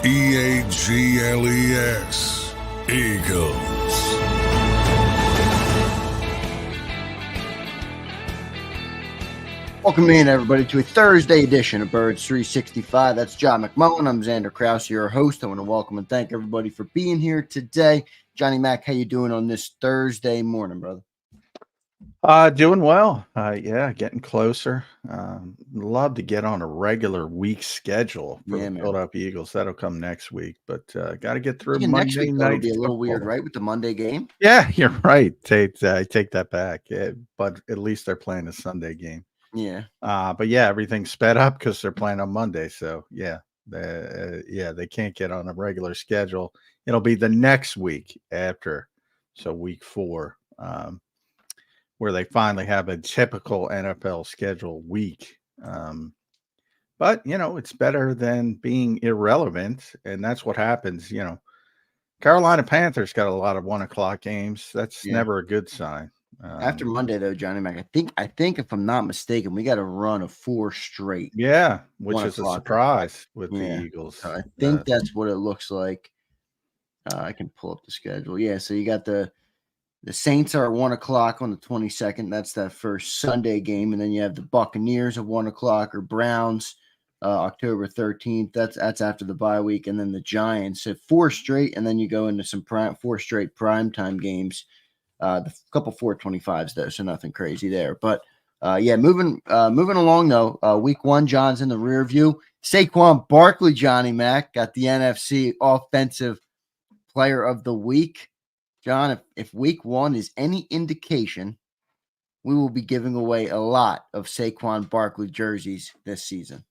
Eagles. Eagles. Welcome in, everybody, to a Thursday edition of Birds 365. That's John McMullen. I'm Zander, Krause, your host. I want to welcome and thank everybody for being here today. Johnny Mac, how you doing on this Thursday morning, brother? Doing well. Getting closer. Love to get on a regular week schedule for the Philadelphia Eagles. That'll come next week, but got to get through next Monday week. night. That'll be a little weird, right, with the Monday game? Yeah, you're right. I take that back. Yeah, but at least they're playing a Sunday game. Yeah. But yeah, everything's sped up because they're playing on Monday. So yeah, they can't get on a regular schedule. It'll be the next week after, so week 4. Where they finally have a typical NFL schedule week. But, it's better than being irrelevant, and that's what happens, Carolina Panthers got a lot of 1:00 games. That's never a good sign. After Monday, though, Johnny Mac, I think if I'm not mistaken, we got a run of 4 straight. Yeah, which is a surprise with the Eagles. So I think that's what it looks like. I can pull up the schedule. Yeah, so you got the Saints are at 1:00 on the 22nd. That's that first Sunday game. And then you have the Buccaneers at 1:00 or Browns October 13th. That's after the bye week. And then the Giants at 4 straight. And then you go into some 4 straight primetime games. The couple 425s, though, so nothing crazy there. But, moving along, though, week 1, John's in the rear view. Saquon Barkley, Johnny Mac, got the NFC Offensive Player of the Week. John, if week 1 is any indication, we will be giving away a lot of Saquon Barkley jerseys this season.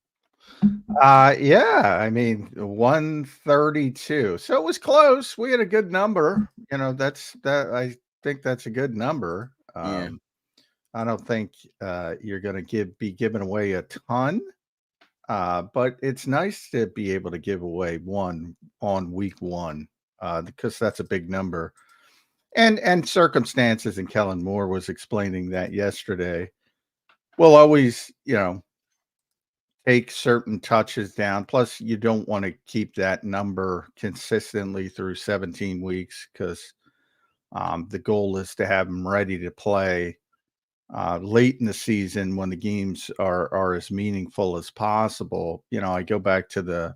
132. So it was close. We had a good number. I think that's a good number. I don't think you're going to be giving away a ton. But it's nice to be able to give away one on week 1 because that's a big number. And circumstances, and Kellen Moore was explaining that yesterday. We'll always, take certain touches down. Plus, you don't want to keep that number consistently through 17 weeks because the goal is to have them ready to play late in the season when the games are as meaningful as possible. I go back to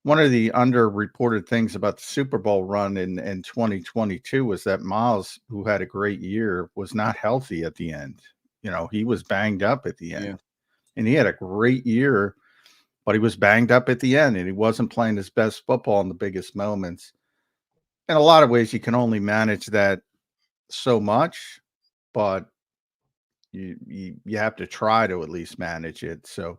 one of the underreported things about the Super Bowl run in 2022 was that Miles, who had a great year, was not healthy at the end. He was banged up at the end. And he had a great year, but he was banged up at the end, and he wasn't playing his best football in the biggest moments. In a lot of ways, you can only manage that so much, but you have to try to at least manage it. So,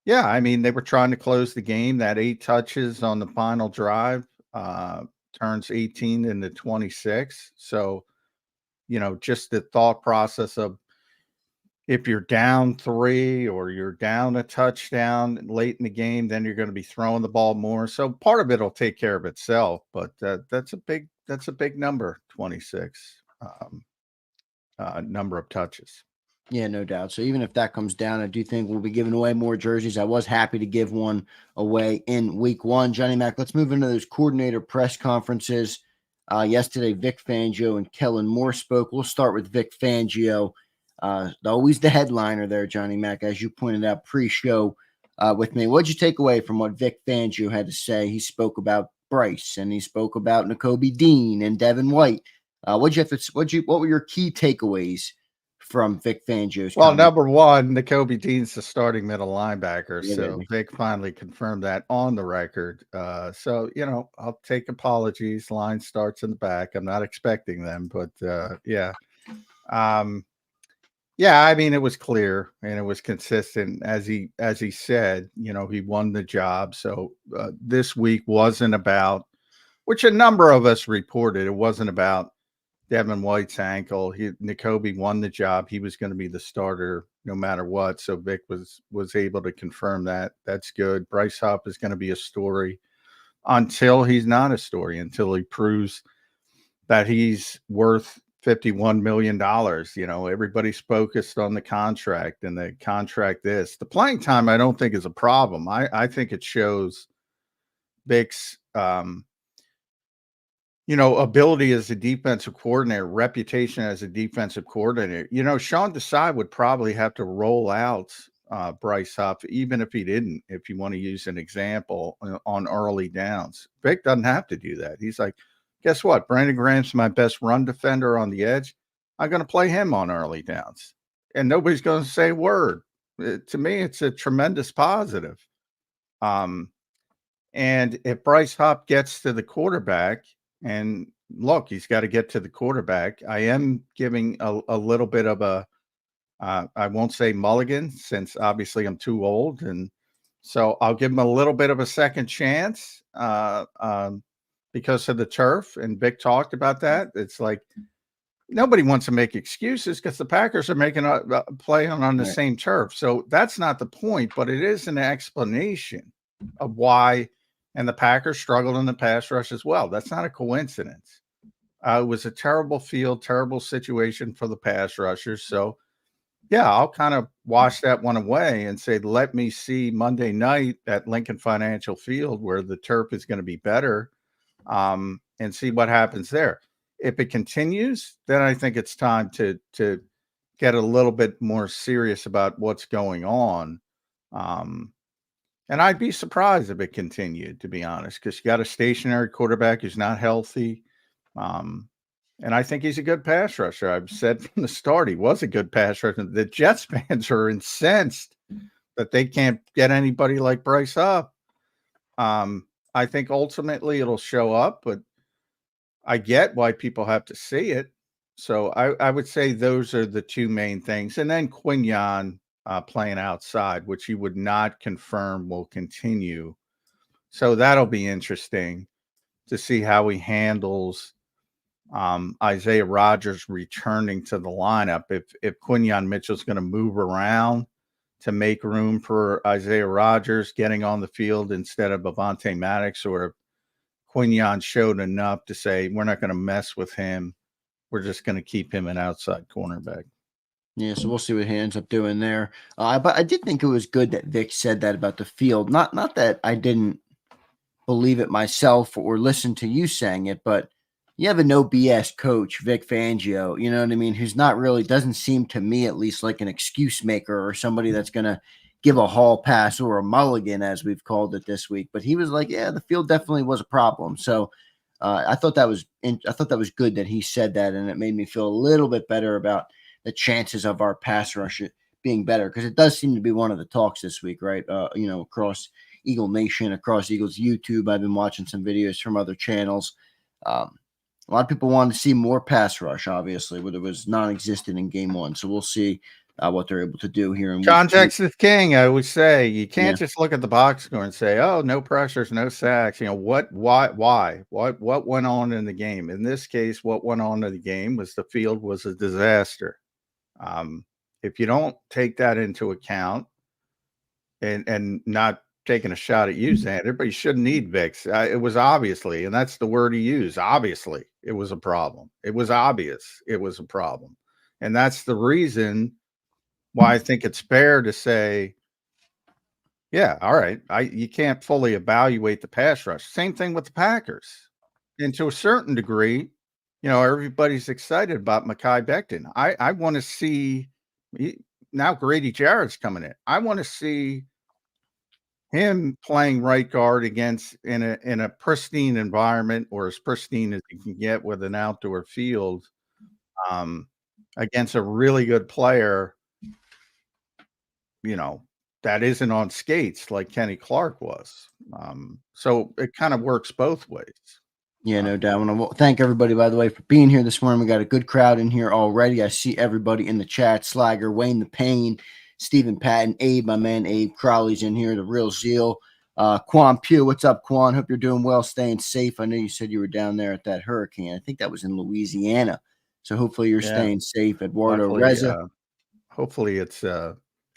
they were trying to close the game. That 8 touches on the final drive turns 18 into 26. So, just the thought process of if you're down 3 or you're down a touchdown late in the game, then you're going to be throwing the ball more. So part of it will take care of itself. But that's a big number, 26 number of touches. Yeah, no doubt. So even if that comes down, I do think we'll be giving away more jerseys. I was happy to give one away in week 1. Johnny Mac, let's move into those coordinator press conferences. Yesterday, Vic Fangio and Kellen Moore spoke. We'll start with Vic Fangio. Always the headliner there, Johnny Mac, as you pointed out pre-show with me. What'd you take away from what Vic Fangio had to say? He spoke about Bryce, and he spoke about Nakobe Dean and Devin White. What were your key takeaways from Vic Fangio's comment? Number 1, Nakobe Dean's the starting middle linebacker. So Vic finally confirmed that on the record. So, I'll take apologies. Line starts in the back. I'm not expecting them, but it was clear and it was consistent as he said, he won the job. So this week wasn't about, which a number of us reported, it wasn't about Devin White's ankle. Nakobe won the job. He was going to be the starter no matter what. So Vic was able to confirm that. That's good. Bryce Huff is going to be a story until he's not a story, until he proves that he's worth $51 million. You know, everybody's focused on the contract and the contract this. The playing time, I don't think is a problem. I think it shows Vic's, you know, ability as a defensive coordinator, reputation as a defensive coordinator. You know, Sean Desai would probably have to roll out Bryce Huff, even if he didn't, if you want to use an example on early downs. Vic doesn't have to do that. He's like, guess what? Brandon Graham's my best run defender on the edge. I'm going to play him on early downs. And nobody's going to say a word. To me, it's a tremendous positive. And if Bryce Huff gets to the quarterback, and look, he's got to get to the quarterback, I am giving a little bit of a, I won't say mulligan, since obviously I'm too old. And so I'll give him a little bit of a second chance because of the turf. And Vic talked about that. It's like nobody wants to make excuses because the Packers are making a play on the same turf. So that's not the point, but it is an explanation of why. And the Packers struggled in the pass rush as well. That's not a coincidence. It was a terrible field, terrible situation for the pass rushers. So, yeah, I'll kind of wash that one away and say, let me see Monday night at Lincoln Financial Field where the turf is going to be better, and see what happens there. If it continues, then I think it's time to get a little bit more serious about what's going on. And I'd be surprised if it continued, to be honest, because you got a stationary quarterback who's not healthy. And I think he's a good pass rusher. I've said from the start he was a good pass rusher. The Jets fans are incensed that they can't get anybody like Bryce Huff. I think ultimately it'll show up, but I get why people have to see it. So I would say those are the two main things. And then Quignon playing outside, which he would not confirm will continue. So that'll be interesting to see how he handles Isaiah Rodgers returning to the lineup. If Quignon Mitchell's going to move around to make room for Isaiah Rodgers getting on the field instead of Avonte Maddox, or if Quignon showed enough to say, we're not going to mess with him. We're just going to keep him an outside cornerback. Yeah, so we'll see what he ends up doing there. But I did think it was good that Vic said that about the field. Not that I didn't believe it myself or listen to you saying it, but you have a no BS coach, Vic Fangio, you know what I mean, who's not really, doesn't seem to me at least like an excuse maker or somebody that's going to give a hall pass or a mulligan, as we've called it this week. But he was like, yeah, the field definitely was a problem. So I thought that was good that he said that, and it made me feel a little bit better about the chances of our pass rush being better, because it does seem to be one of the talks this week, right? You know, across Eagle Nation, across Eagles YouTube. I've been watching some videos from other channels. A lot of people wanted to see more pass rush, obviously, but it was non-existent in game one. So we'll see what they're able to do here. In context is king, I would say. You can't just look at the box score and say, oh, no pressures, no sacks. You know, what went on in the game? In this case, what went on in the game was the field was a disaster. If you don't take that into account and not taking a shot at you, Zander, but you shouldn't need Vicks. It was obviously, and that's the word he used, obviously, it was a problem. It was obvious it was a problem. And that's the reason why I think it's fair to say, yeah, all right, you can't fully evaluate the pass rush. Same thing with the Packers. And to a certain degree, you know, everybody's excited about Mekhi Becton. I want to see, now Grady Jarrett's coming in. I want to see him playing right guard against in a pristine environment, or as pristine as you can get with an outdoor field, against a really good player, you know, that isn't on skates like Kenny Clark was. So it kind of works both ways. Yeah, no doubt. I want to thank everybody, by the way, for being here this morning. We got a good crowd in here already. I see everybody in the chat. Slagger, Wayne the Pain, Stephen Patton, Abe, my man Abe Crowley's in here, the real zeal. Quan Pugh, what's up, Quan? Hope you're doing well, staying safe. I know you said you were down there at that hurricane. I think that was in Louisiana. So hopefully you're staying safe. Eduardo Reza. Hopefully it's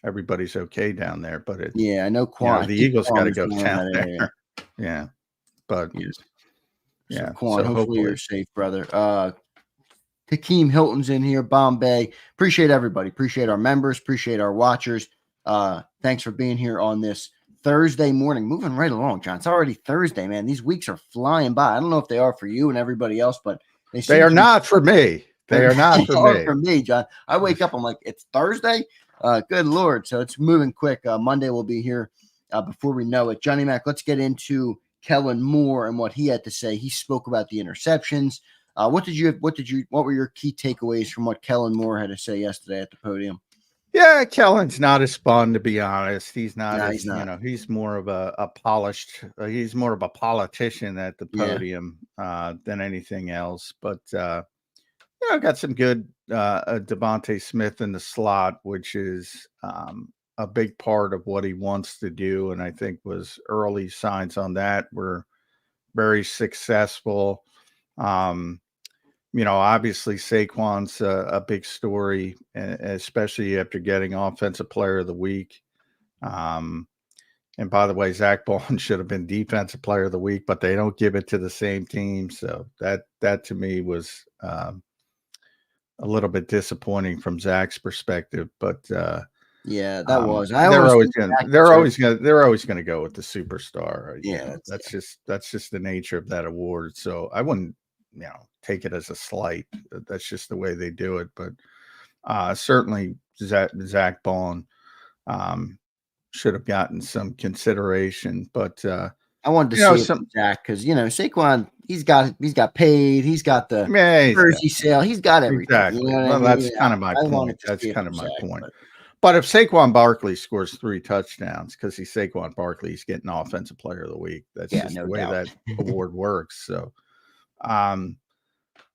everybody's okay down there. But it, I know Quan. You know, the Eagles got to go down there. Yeah. But yes. Yeah. So Quan, hopefully you're safe, brother. Takeem Hilton's in here. Bombay. Appreciate everybody. Appreciate our members. Appreciate our watchers. Thanks for being here on this Thursday morning. Moving right along, John. It's already Thursday, man. These weeks are flying by. I don't know if they are for you and everybody else, but they are not for me. They are not for me. For me, John. I wake up, I'm like, it's Thursday. Good Lord. So it's moving quick. Monday will be here before we know it. Johnny Mac, let's get into Kellen Moore and what he had to say. He spoke about the interceptions. What were your key takeaways from what Kellen Moore had to say yesterday at the podium? Yeah, Kellen's not as fun, to be honest. He's not. No, he's not. He's more of a polished. He's more of a politician at the podium than anything else. But got some good Devontae Smith in the slot, which is a big part of what he wants to do, and I think was early signs on that were very successful. Obviously Saquon's a big story, especially after getting Offensive Player of the Week. And by the way, Zach Bond should have been Defensive Player of the Week, but they don't give it to the same team. So that to me was a little bit disappointing from Zach's perspective. But yeah, that was. They're always going to go with the superstar. Yeah, that's just the nature of that award. So I wouldn't take it as a slight. That's just the way they do it. But certainly Zach Bond should have gotten some consideration. But I wanted to see Zach because Saquon, he's got paid, he's got the jersey sale, he's got everything. Exactly. That's kind of my point. That's kind of my point. But if Saquon Barkley scores 3 touchdowns because he's Saquon Barkley, he's getting Offensive Player of the Week. That's just the way that award works. So.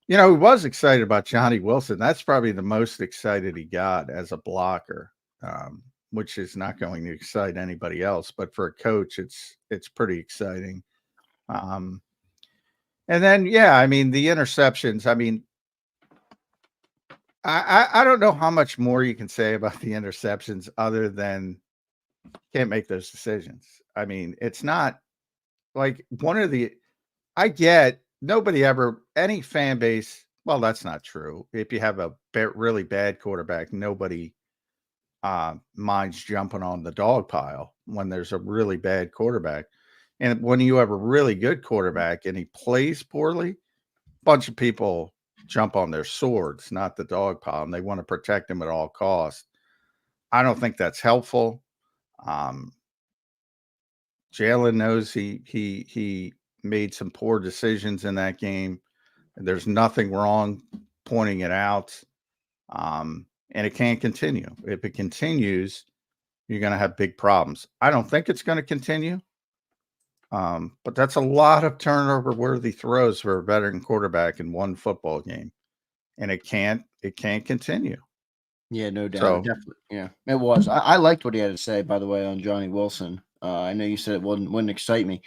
He was excited about Johnny Wilson. That's probably the most excited he got as a blocker, which is not going to excite anybody else. But for a coach, it's pretty exciting. And then, the interceptions. I don't know how much more you can say about the interceptions other than can't make those decisions. It's not like I get any fan base. Well, that's not true. If you have a really bad quarterback, nobody minds jumping on the dog pile when there's a really bad quarterback. And when you have a really good quarterback and he plays poorly, a bunch of people jump on their swords, not the dog pile, and they want to protect him at all costs. I don't think that's helpful. Jalen knows he made some poor decisions in that game. There's nothing wrong pointing it out. And it can't continue. If it continues, you're going to have big problems. I don't think it's going to continue. But that's a lot of turnover-worthy throws for a veteran quarterback in one football game. And it can't continue. Yeah, no doubt. So, definitely. Yeah, it was. I liked what he had to say, by the way, on Johnny Wilson. I know you said it wouldn't excite me.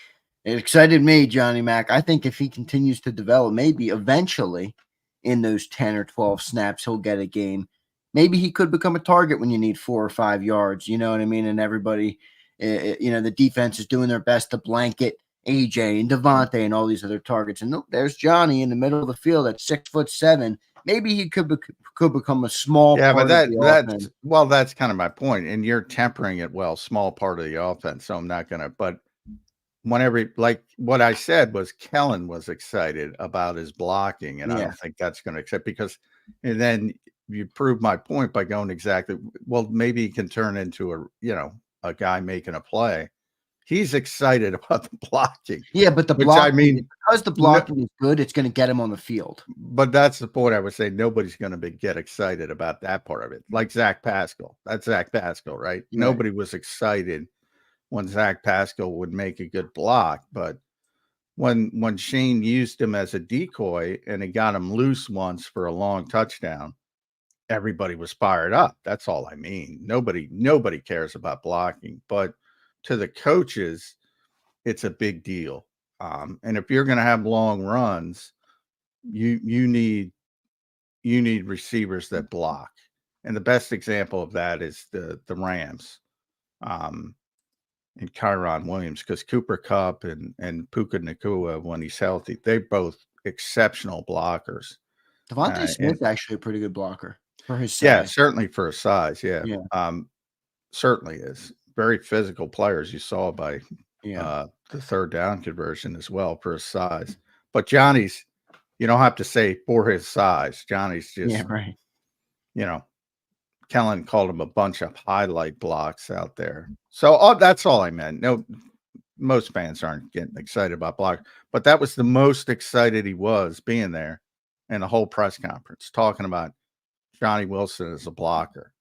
It excited me, Johnny Mac. I think if he continues to develop, maybe eventually in those 10 or 12 snaps, he'll get a game. Maybe he could become a target when you need 4 or 5 yards. You know what I mean? And everybody, the defense is doing their best to blanket AJ and Devontae and all these other targets. And there's Johnny in the middle of the field at 6'7". Maybe he could become a small part but of the offense. Well, that's kind of my point. And you're tempering it well, small part of the offense. So I'm not going to, but whenever, like what I said was Kellen was excited about his blocking. And I don't think that's going to accept because, and then you prove my point by going exactly, well, maybe he can turn into a guy making a play. He's excited about the blocking. Yeah, but the blocking, because the blocking is good, it's going to get him on the field. But that's the point I would say. Nobody's going to get excited about that part of it. Like Zach Pascal. That's Zach Pascal, right? Nobody was excited when Zach Pascal would make a good block. But when Shane used him as a decoy and he got him loose once for a long touchdown, everybody was fired up. That's all I mean. Nobody cares about blocking. But to the coaches, it's a big deal. And if you're going to have long runs, you need receivers that block. And the best example of that is the Rams and Kyron Williams, because Cooper Kupp and Puka Nacua, when he's healthy, they're both exceptional blockers. Devontae Smith's actually a pretty good blocker for his size. Yeah, certainly for his size. Yeah. Yeah. Certainly is. Very physical players you saw by Yeah. the third down conversion as well for his size. But Johnny's, you don't have to say for his size. Johnny's just, Yeah, right. you know, Kellen called him a bunch of highlight blocks out there. So that's all I meant. No, most fans aren't getting excited about block, but that was the most excited he was being there in the whole press conference, talking about Johnny Wilson as a blocker.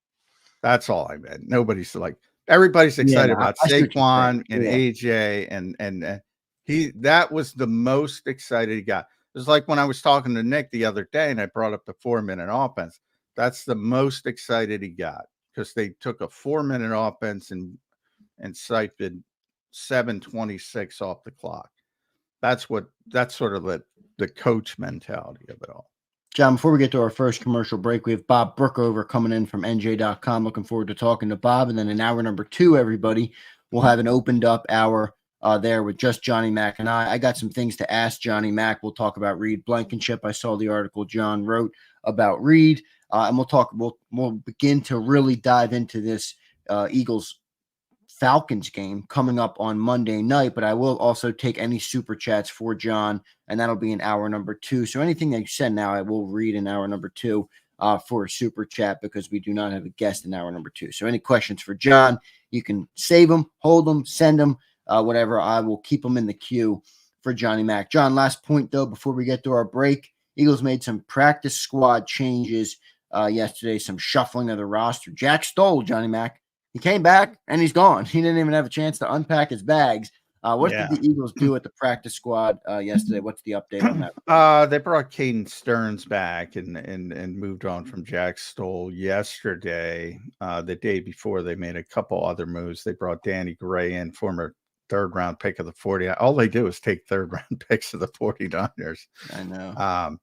That's all I meant. Nobody's like, everybody's excited about Saquon and AJ and that was the most excited he got. It was like when I was talking to Nick the other day and I brought up the 4-minute offense. That's the most excited he got because they took a 4-minute offense and siphoned 7:26 off the clock. That's sort of the coach mentality of it all. John, before we get to our first commercial break, we have Bob Brookover coming in from NJ.com. Looking forward to talking to Bob. And then in hour number 2, everybody, we'll have an opened up hour there with just Johnny Mac and I. I got some things to ask Johnny Mac. We'll talk about Reed Blankenship. I saw the article John wrote about Reed. And we'll begin to really dive into this Eagles Falcons game coming up on Monday night, but I will also take any super chats for John, and that'll be in hour number 2. So anything that you send now, I will read in hour number 2 for a super chat because we do not have a guest in hour number 2. So any questions for John, you can save them, hold them, send them, whatever. I will keep them in the queue for Johnny Mac. John, last point though, before we get to our break, Eagles made some practice squad changes yesterday, some shuffling of the roster. Jack Stoll, Johnny Mac. He came back and he's gone. He didn't even have a chance to unpack his bags. What did the Eagles do at the practice squad yesterday? What's the update on that? They brought Caden Stearns back and moved on from Jack Stoll yesterday. The day before, they made a couple other moves. They brought Danny Gray in, former third-round pick of the 40. All they do is take third-round picks of the 49ers. I know.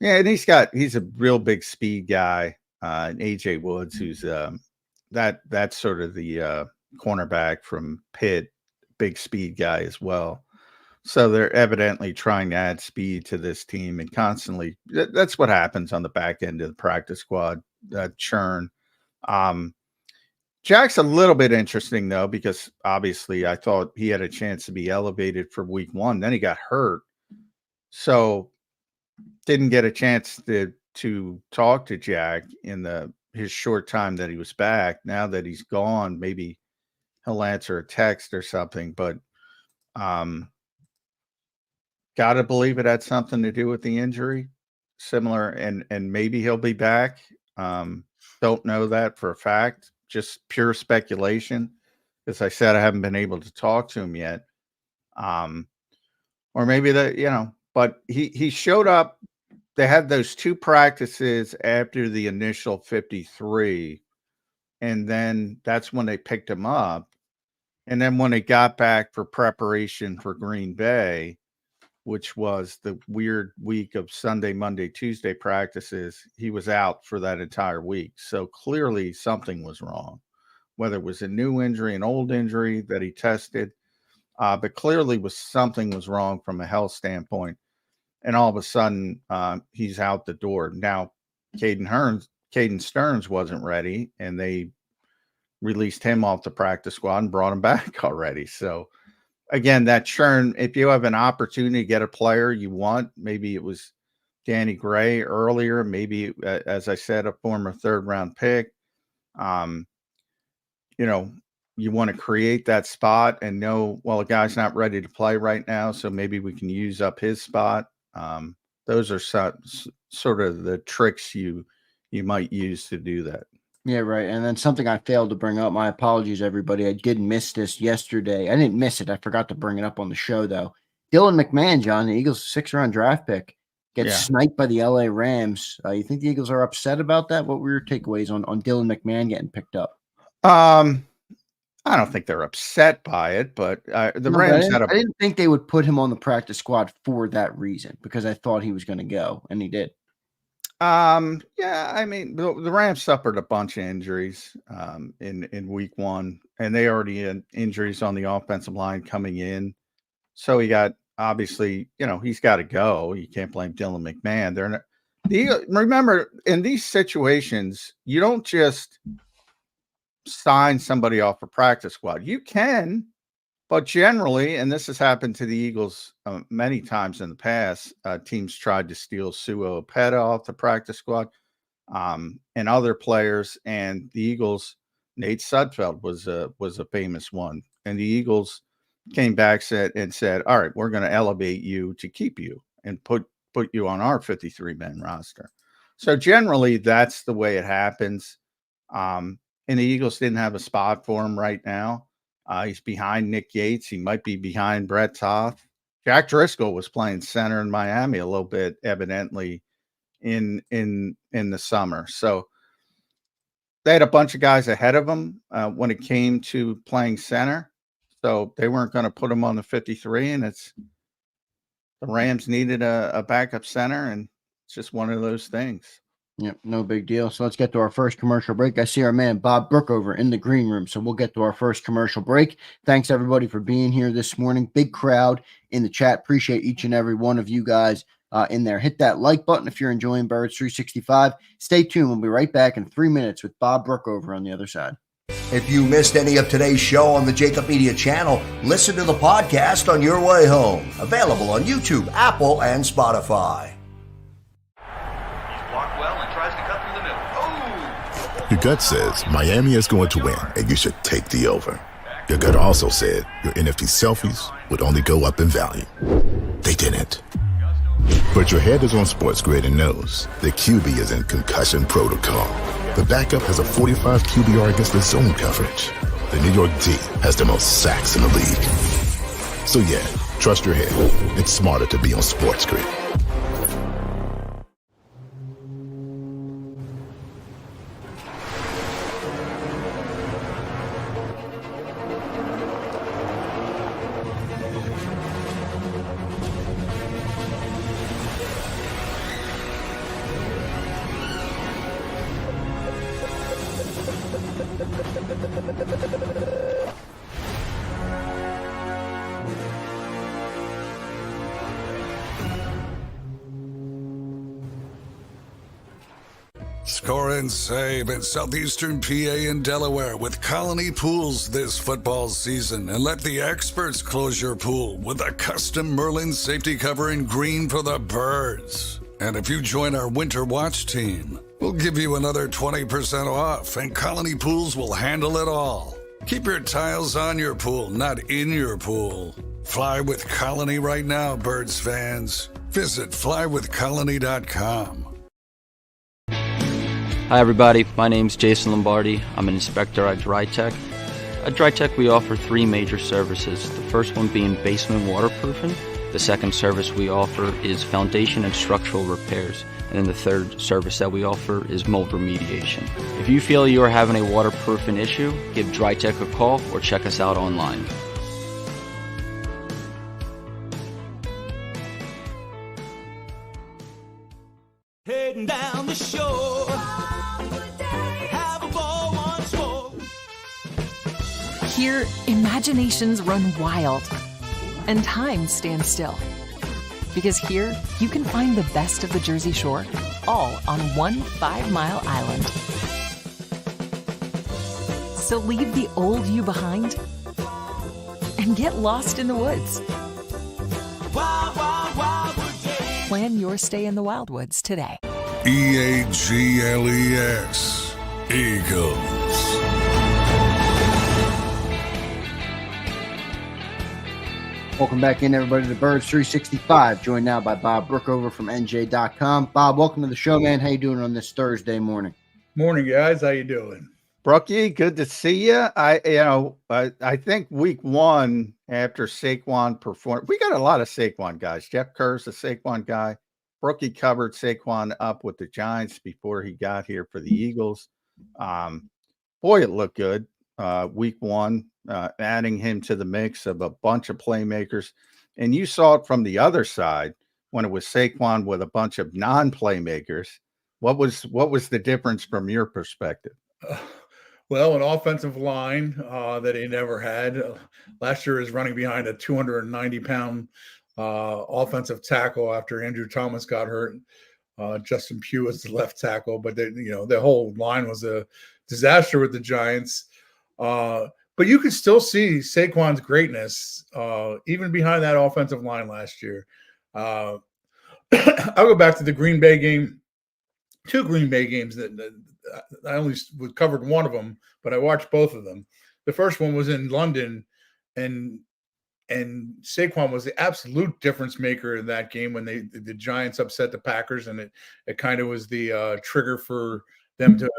And he's a real big speed guy. And AJ Woods, who's that's sort of the cornerback from Pitt, big speed guy as well. So they're evidently trying to add speed to this team and constantly. That's what happens on the back end of the practice squad, churn. Jack's a little bit interesting though, because obviously I thought he had a chance to be elevated for week 1. Then he got hurt, so didn't get a chance to talk to Jack in his short time that he was back. Now that he's gone, maybe he'll answer a text or something, but gotta believe it had something to do with the injury. Similar, and maybe he'll be back. Don't know that for a fact, just pure speculation. As I said, I haven't been able to talk to him yet. Or maybe but he showed up. They had those 2 practices after the initial 53, and then that's when they picked him up. And then when they got back for preparation for Green Bay, which was the weird week of Sunday, Monday, Tuesday practices, he was out for that entire week. So clearly something was wrong, whether it was a new injury, an old injury that he tested, but clearly something was wrong from a health standpoint. And all of a sudden, he's out the door. Now, Caden Stearns wasn't ready, and they released him off the practice squad and brought him back already. So, again, that churn, if you have an opportunity to get a player you want, maybe it was Danny Gray earlier, maybe, as I said, a former third-round pick. You want to create that spot and know, well, a guy's not ready to play right now, so maybe we can use up his spot. Those are sort of the tricks you might use to do that. Yeah, right. And then something I failed to bring up. My apologies, everybody. I did miss this yesterday. I didn't miss it. I forgot to bring it up on the show, though. Dylan McMahon, John, the Eagles' 6th-round draft pick, gets sniped by the LA Rams. You think the Eagles are upset about that? What were your takeaways on Dylan McMahon getting picked up? I don't think they're upset by it, but Rams had I didn't think they would put him on the practice squad for that reason, because I thought he was going to go, and he did. I mean, the Rams suffered a bunch of injuries in week 1, and they already had injuries on the offensive line coming in. So he got, obviously, he's got to go. You can't blame Dylan McMahon. Remember, in these situations, you don't just sign somebody off a practice squad. You can, but generally, and this has happened to the Eagles many times in the past, teams tried to steal Suo Opeta off the practice squad, and other players. And the Eagles, Nate Sudfeld was a famous one. And the Eagles came back and said, all right, we're going to elevate you to keep you and put you on our 53-man roster. So generally, that's the way it happens. And the Eagles didn't have a spot for him right now. He's behind Nick Yates. He might be behind Brett Toth. Jack Driscoll was playing center in Miami a little bit, evidently, in the summer. So they had a bunch of guys ahead of him when it came to playing center. So they weren't going to put him on the 53, and the Rams needed a backup center, and it's just one of those things. Yep, no big deal. So let's get to our first commercial break. I see our man Bob Brookover in the green room, so we'll get to our first commercial break. Thanks, everybody, for being here this morning. Big crowd in the chat. Appreciate each and every one of you guys in there. Hit that like button if you're enjoying Birds 365. Stay tuned. We'll be right back in 3 minutes with Bob Brookover on the other side. If you missed any of today's show on the JAKIB Media channel, listen to the podcast on your way home. Available on YouTube, Apple, and Spotify. Your gut says Miami is going to win, and you should take the over. Your gut also said your NFT selfies would only go up in value. They didn't. But your head is on Sports Grid and knows the QB is in concussion protocol. The backup has a 45 QBR against the zone coverage. The New York D has the most sacks in the league. So yeah, trust your head. It's smarter to be on Sports Grid. Score and save in Southeastern PA and Delaware with Colony Pools this football season, and let the experts close your pool with a custom Merlin safety cover in green for the birds. And if you join our Winter Watch team, we'll give you another 20% off, and Colony Pools will handle it all. Keep your tiles on your pool, not in your pool. Fly with Colony right now, Birds fans. Visit flywithcolony.com. Hi everybody, my name's Jason Lombardi. I'm an inspector at DryTech. At DryTech we offer three major services, the first one being basement waterproofing. The second service we offer is foundation and structural repairs. And then the third service that we offer is mold remediation. If you feel you are having a waterproofing issue, give DryTech a call or check us out online. Heading down the shore, have a ball once more. Here, imaginations run wild and time stands still. Because here, you can find the best of the Jersey Shore, all on one 5-mile island. So leave the old you behind and get lost in the woods. Wild, wild, wildwood day. Plan your stay in the Wildwoods today. EAGLES, Eagles. Welcome back in, everybody, to Birds 365. Joined now by Bob Brookover from NJ.com. Bob, welcome to the show, man. How you doing on this Thursday morning? Morning, guys. How you doing? Brookie, good to see you. I think week one after Saquon performed, we got a lot of Saquon guys. Jeff Kerr's a Saquon guy. Brookie covered Saquon up with the Giants before he got here for the Eagles. Boy, it looked good. Week one, adding him to the mix of a bunch of playmakers. And you saw it from the other side when it was Saquon with a bunch of non-playmakers. What was the difference from your perspective? Well, an offensive line that he never had. Last year is running behind a 290-pound offensive tackle after Andrew Thomas got hurt. Justin Pugh was the left tackle, but the whole line was a disaster with the Giants. But you could still see Saquon's greatness, even behind that offensive line last year. I'll go back to the Green Bay game, 2 Green Bay games that I only covered one of them, but I watched both of them. The first one was in London, and Saquon was the absolute difference maker in that game when the Giants upset the Packers, and it kind of was the trigger for them to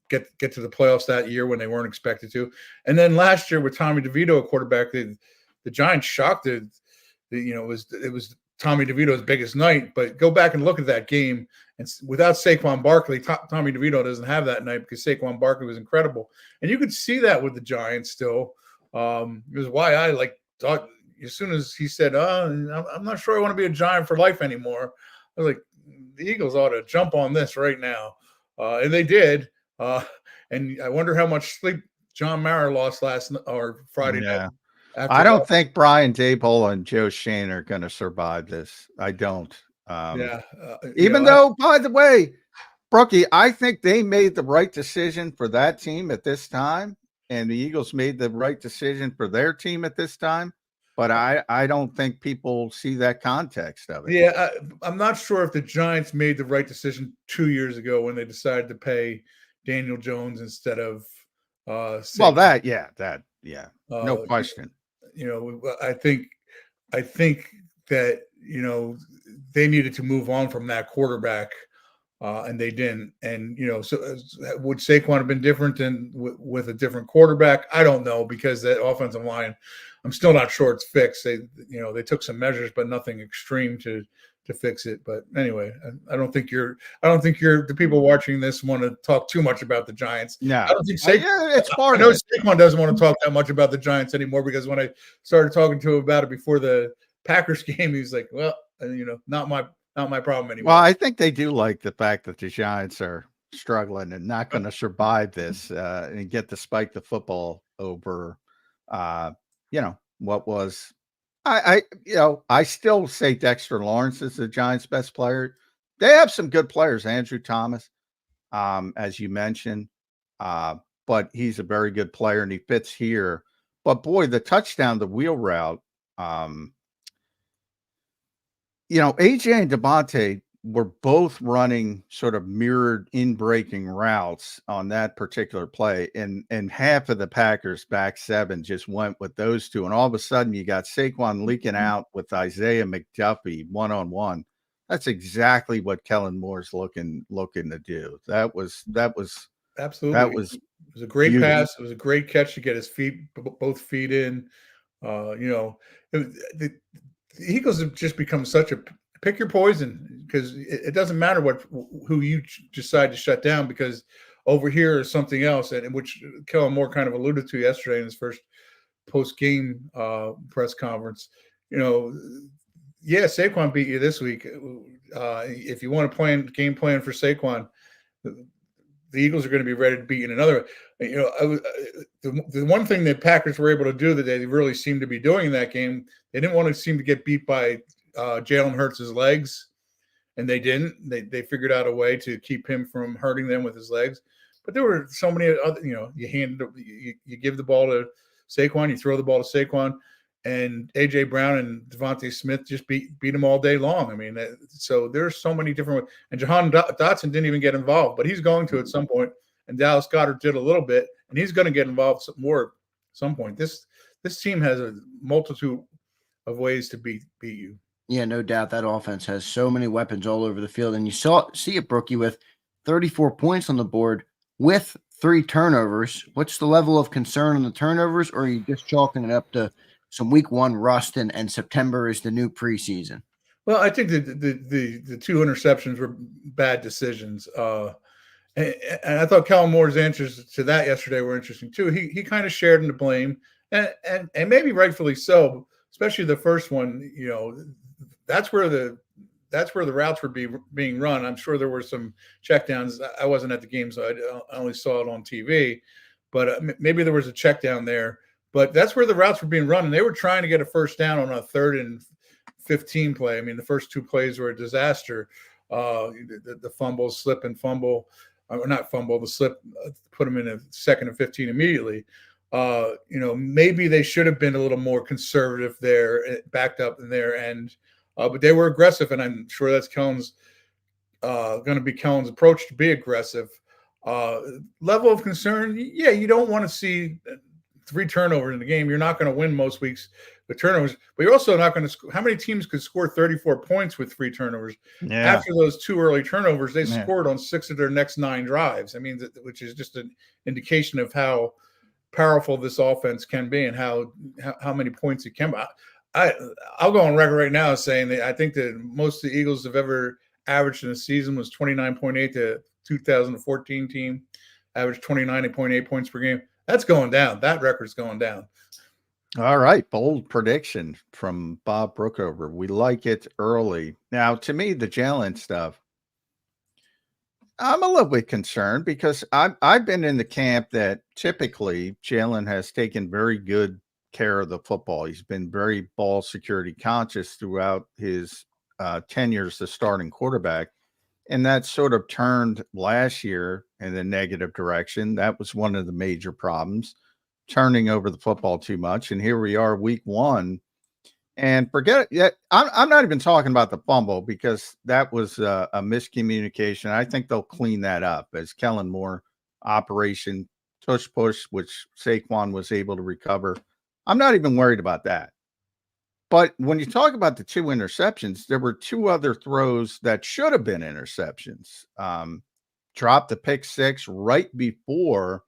get to the playoffs that year when they weren't expected to. And then last year with Tommy DeVito, a quarterback, the Giants shocked it. It was Tommy DeVito's biggest night. But go back and look at that game, and without Saquon Barkley, Tommy DeVito doesn't have that night because Saquon Barkley was incredible, and you could see that with the Giants still. It was why I thought as soon as he said, I'm not sure I want to be a Giant for life anymore, I was like, the Eagles ought to jump on this right now, and they did. And I wonder how much sleep John Mara lost Friday night. I don't think Brian Daboll and Joe Shane are going to survive this. I don't. Even though, by the way, Brookie, I think they made the right decision for that team at this time, and the Eagles made the right decision for their team at this time. But I don't think people see that context of it. Yeah, I'm not sure if the Giants made the right decision 2 years ago when they decided to pay Daniel Jones instead of no question. I think that they needed to move on from that quarterback, and they didn't. And so would Saquon have been different than with a different quarterback? I don't know, because that offensive line, I'm still not sure it's fixed. They took some measures, but nothing extreme to fix it. But anyway, I don't think the people watching this want to talk too much about the Giants. No, I don't think Saquon, it's part I know of it. Saquon doesn't want to talk that much about the Giants anymore, because when I started talking to him about it before the Packers game, he was like, well, not my problem anymore. Well, I think they do like the fact that the Giants are struggling and not going to survive this and get to spike the football over, what was. I still say Dexter Lawrence is the Giants' best player. They have some good players, Andrew Thomas, as you mentioned, but he's a very good player and he fits here. But boy, the touchdown, the wheel route, AJ and Devontae were both running sort of mirrored in-breaking routes on that particular play. And half of the Packers back 7 just went with those two. And all of a sudden you got Saquon leaking out with Isaiah McDuffie one-on-one. That's exactly what Kellen Moore's looking to do. That was absolutely. It was a great beauty. pass. It was a great catch to get his both feet in. The Eagles have just become such a pick your poison, because it doesn't matter who you decide to shut down, because over here is something else, and which Kellen Moore kind of alluded to yesterday in his first post-game press conference. Saquon beat you this week. If you want to game plan for Saquon, the Eagles are going to be ready to beat in another. The one thing that Packers were able to do that they really seemed to be doing in that game, they didn't want to seem to get beat by Jalen Hurts' legs, and they didn't. They figured out a way to keep him from hurting them with his legs. But there were so many other, you give the ball to Saquon, you throw the ball to Saquon, and A.J. Brown and Devontae Smith just beat him all day long. I mean, so there's so many different – and Jahan Dotson didn't even get involved, but he's going to at some point. And Dallas Goedert did a little bit, and he's going to get involved more at some point. This team has a multitude of ways to beat you. Yeah, no doubt. That offense has so many weapons all over the field. And you see it, Brookie, with 34 points on the board with 3 turnovers. What's the level of concern on the turnovers, or are you just chalking it up to some week 1 rust and September is the new preseason? Well, I think the 2 interceptions were bad decisions. And I thought Kellen Moore's answers to that yesterday were interesting too. He kind of shared in the blame, and maybe rightfully so, especially the first one. That's where the routes were being run. I'm sure there were some checkdowns. I wasn't at the game, so I only saw it on TV. But maybe there was a check down there. But that's where the routes were being run, and they were trying to get a first down on a 3rd and 15 play. I mean, the first 2 plays were a disaster. The fumble, slip and fumble, or not fumble, the slip, put him in a 2nd and 15 immediately. Maybe they should have been a little more conservative there, backed up in their end, but they were aggressive, and I'm sure that's Kellen's going to be Kellen's approach to be aggressive. Level of concern, yeah, you don't want to see 3 turnovers in the game. You're not going to win most weeks with turnovers, but you're also not going to how many teams could score 34 points with 3 turnovers? Yeah. After those 2 early turnovers, they scored on 6 of their next 9 drives. I mean, which is just an indication of how powerful this offense can be and how many points it can. I'll go on record right now saying that I think that most of the Eagles have ever averaged in a season was 29.8. The 2014 team averaged 29.8 points per game. That's going down. That record's going down. All right. Bold prediction from Bob Brookover. We like it early. Now, to me, the Jalen stuff, I'm a little bit concerned because I've been in the camp that typically Jalen has taken very good care of the football. He's been very ball security conscious throughout his tenure as the starting quarterback. And that sort of turned last year in the negative direction. That was one of the major problems, turning over the football too much. And here we are, week 1. And forget it. I'm not even talking about the fumble because that was a miscommunication. I think they'll clean that up as Kellen Moore operation tush push, which Saquon was able to recover. I'm not even worried about that. But when you talk about the 2 interceptions, there were 2 other throws that should have been interceptions. Dropped the pick 6 right before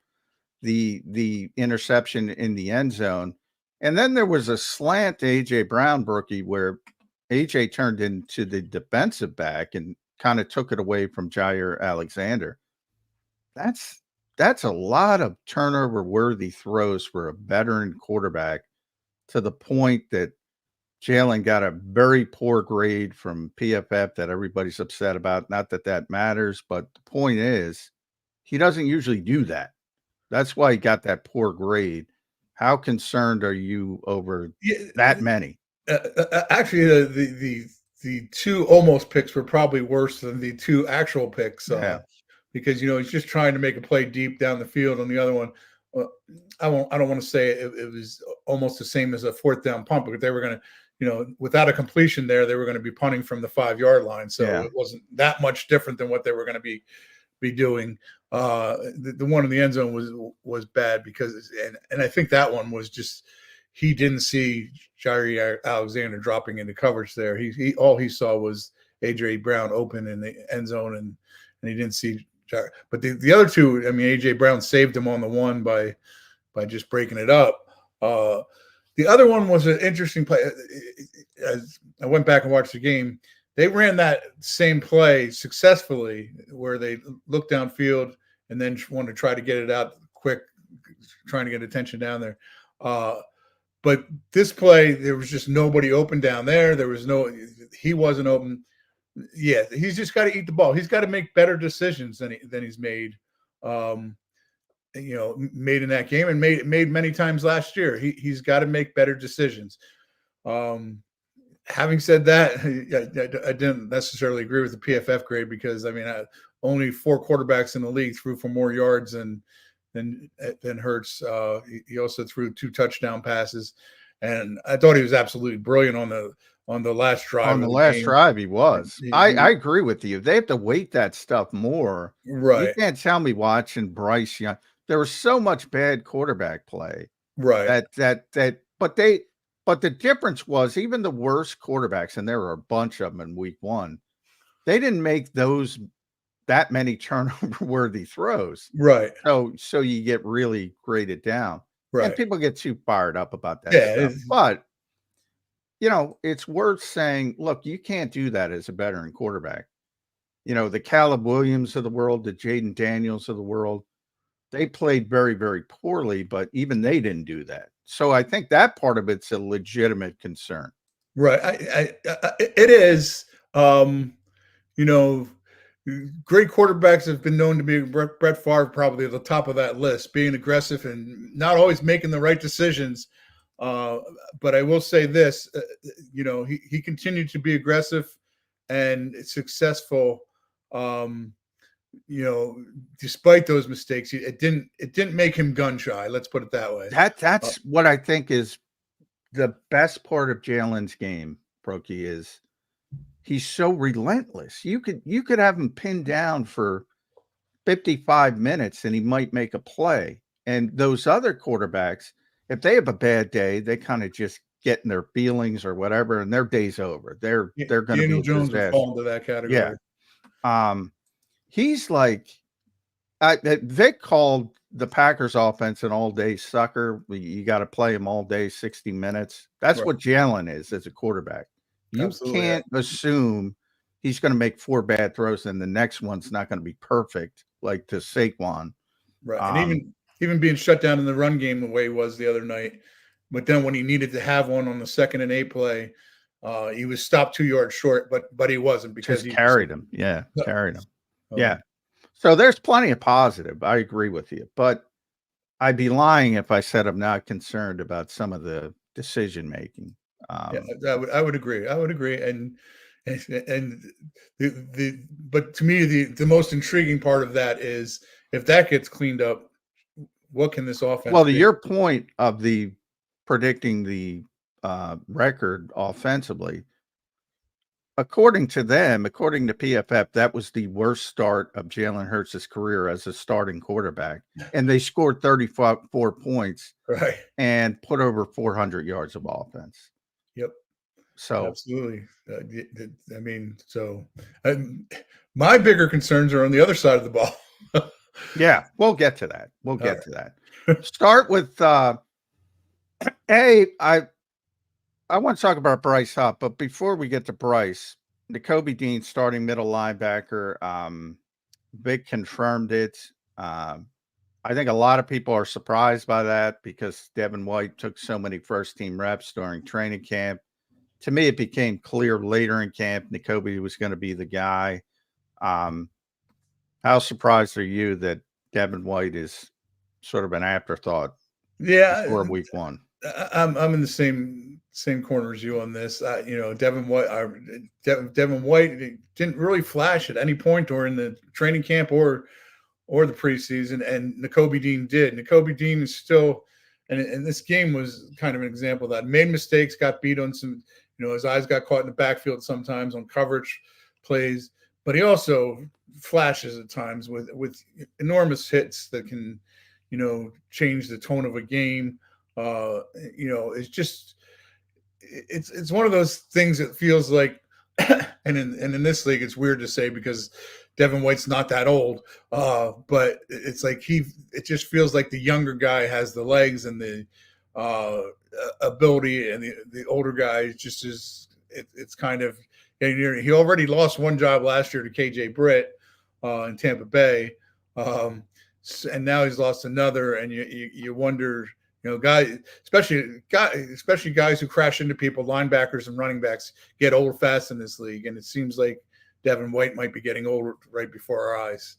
the interception in the end zone. And then there was a slant to A.J. Brown, Brookie, where A.J. turned into the defensive back and kind of took it away from Jair Alexander. That's a lot of turnover-worthy throws for a veteran quarterback, to the point that Jalen got a very poor grade from PFF that everybody's upset about. Not that that matters, but the point is he doesn't usually do that. That's why he got that poor grade. How concerned are you over that many? Actually, the 2 almost picks were probably worse than the 2 actual picks. Because he's just trying to make a play deep down the field. On the other one, I don't want to say it was almost the same as a 4th down punt, but they were going to, without a completion there, they were going to be punting from the 5-yard line. So it wasn't that much different than what they were going to be doing. The one in the end zone was bad because, and I think that one was just, he didn't see Jair Alexander dropping into coverage there. He all he saw was AJ Brown open in the end zone, and he didn't see Jair. But the other 2, I mean, AJ Brown saved him on the one by just breaking it up. The other one was an interesting play. As I went back and watched the game, they ran that same play successfully where they looked downfield and then wanted to try to get it out quick, trying to get attention down there. But this play, there was just nobody open down there. He wasn't open. Yeah, he's just got to eat the ball. He's got to make better decisions than he's made, made in that game and made many times last year. He's got to make better decisions. Having said that, I didn't necessarily agree with the PFF grade because, I mean, only 4 quarterbacks in the league threw for more yards than Hurts. He also threw 2 touchdown passes, and I thought he was absolutely brilliant on the last drive. On the last drive, he was. I agree with you. They have to weight that stuff more. Right. You can't tell me watching Bryce Young. There was so much bad quarterback play. Right. But the difference was even the worst quarterbacks, and there were a bunch of them in week 1, they didn't make that many turnover-worthy throws. Right. So you get really graded down. Right. And people get too fired up about that stuff. But, it's worth saying, look, you can't do that as a veteran quarterback. The Caleb Williams of the world, the Jaden Daniels of the world, they played very, very poorly, but even they didn't do that. So I think that part of it's a legitimate concern. Right. It is. Great quarterbacks have been known to be Brett Favre, probably at the top of that list, being aggressive and not always making the right decisions. But I will say this, he continued to be aggressive and successful. Despite those mistakes, it didn't make him gun shy. Let's put it that way. That's what I think is the best part of Jalen's game, Brookie, is he's so relentless. You could have him pinned down for 55 minutes and he might make a play. And those other quarterbacks, if they have a bad day, they kind of just get in their feelings or whatever, and their day's over. They're going to be Jones would fall into that category. Yeah. He's like, Vic called the Packers offense an all-day sucker. You got to play him all day, 60 minutes. That's what Jalen is as a quarterback. You Absolutely, can't assume he's going to make 4 bad throws and the next one's not going to be perfect, like to Saquon. Right. And even being shut down in the run game the way he was the other night, but then when he needed to have one on the 2nd and 8 play, he was stopped 2 yards short, but he wasn't because he carried him. Yeah, carried him. Yeah. So there's plenty of positive. I agree with you, but I'd be lying if I said I'm not concerned about some of the decision making. I would agree. And but to me, the most intriguing part of that is if that gets cleaned up, what can this offense? Well, to your point of the predicting the record offensively, according to PFF, that was the worst start of Jalen Hurts' career as a starting quarterback. And they scored 34 points and put over 400 yards of offense. Yep. So absolutely. My bigger concerns are on the other side of the ball. Yeah, we'll get to that. Start with I want to talk about Bryce Huff, but before we get to Bryce, Nakobe Dean starting middle linebacker. Vic confirmed it. I think a lot of people are surprised by that because Devin White took so many first-team reps during training camp. To me, it became clear later in camp Nakobe was going to be the guy. How surprised are you that Devin White is sort of an afterthought? Yeah, before week 1. I'm in the same corner as you on this. Devin White didn't really flash at any point during the training camp or the preseason, and Nakobe Dean did. Nakobe Dean is still, and this game was kind of an example of that. Made mistakes, got beat on some, his eyes got caught in the backfield sometimes on coverage plays, but he also flashes at times with enormous hits that can, change the tone of a game. It's just, it's one of those things that feels like, and in this league, it's weird to say because Devin White's not that old, but it's like it just feels like the younger guy has the legs and the ability, and the older guy just is. It's kind of, he already lost one job last year to KJ Britt in Tampa Bay, and now he's lost another, and you wonder. Guys, especially guys who crash into people, linebackers and running backs, get old fast in this league, and it seems like Devin White might be getting old right before our eyes.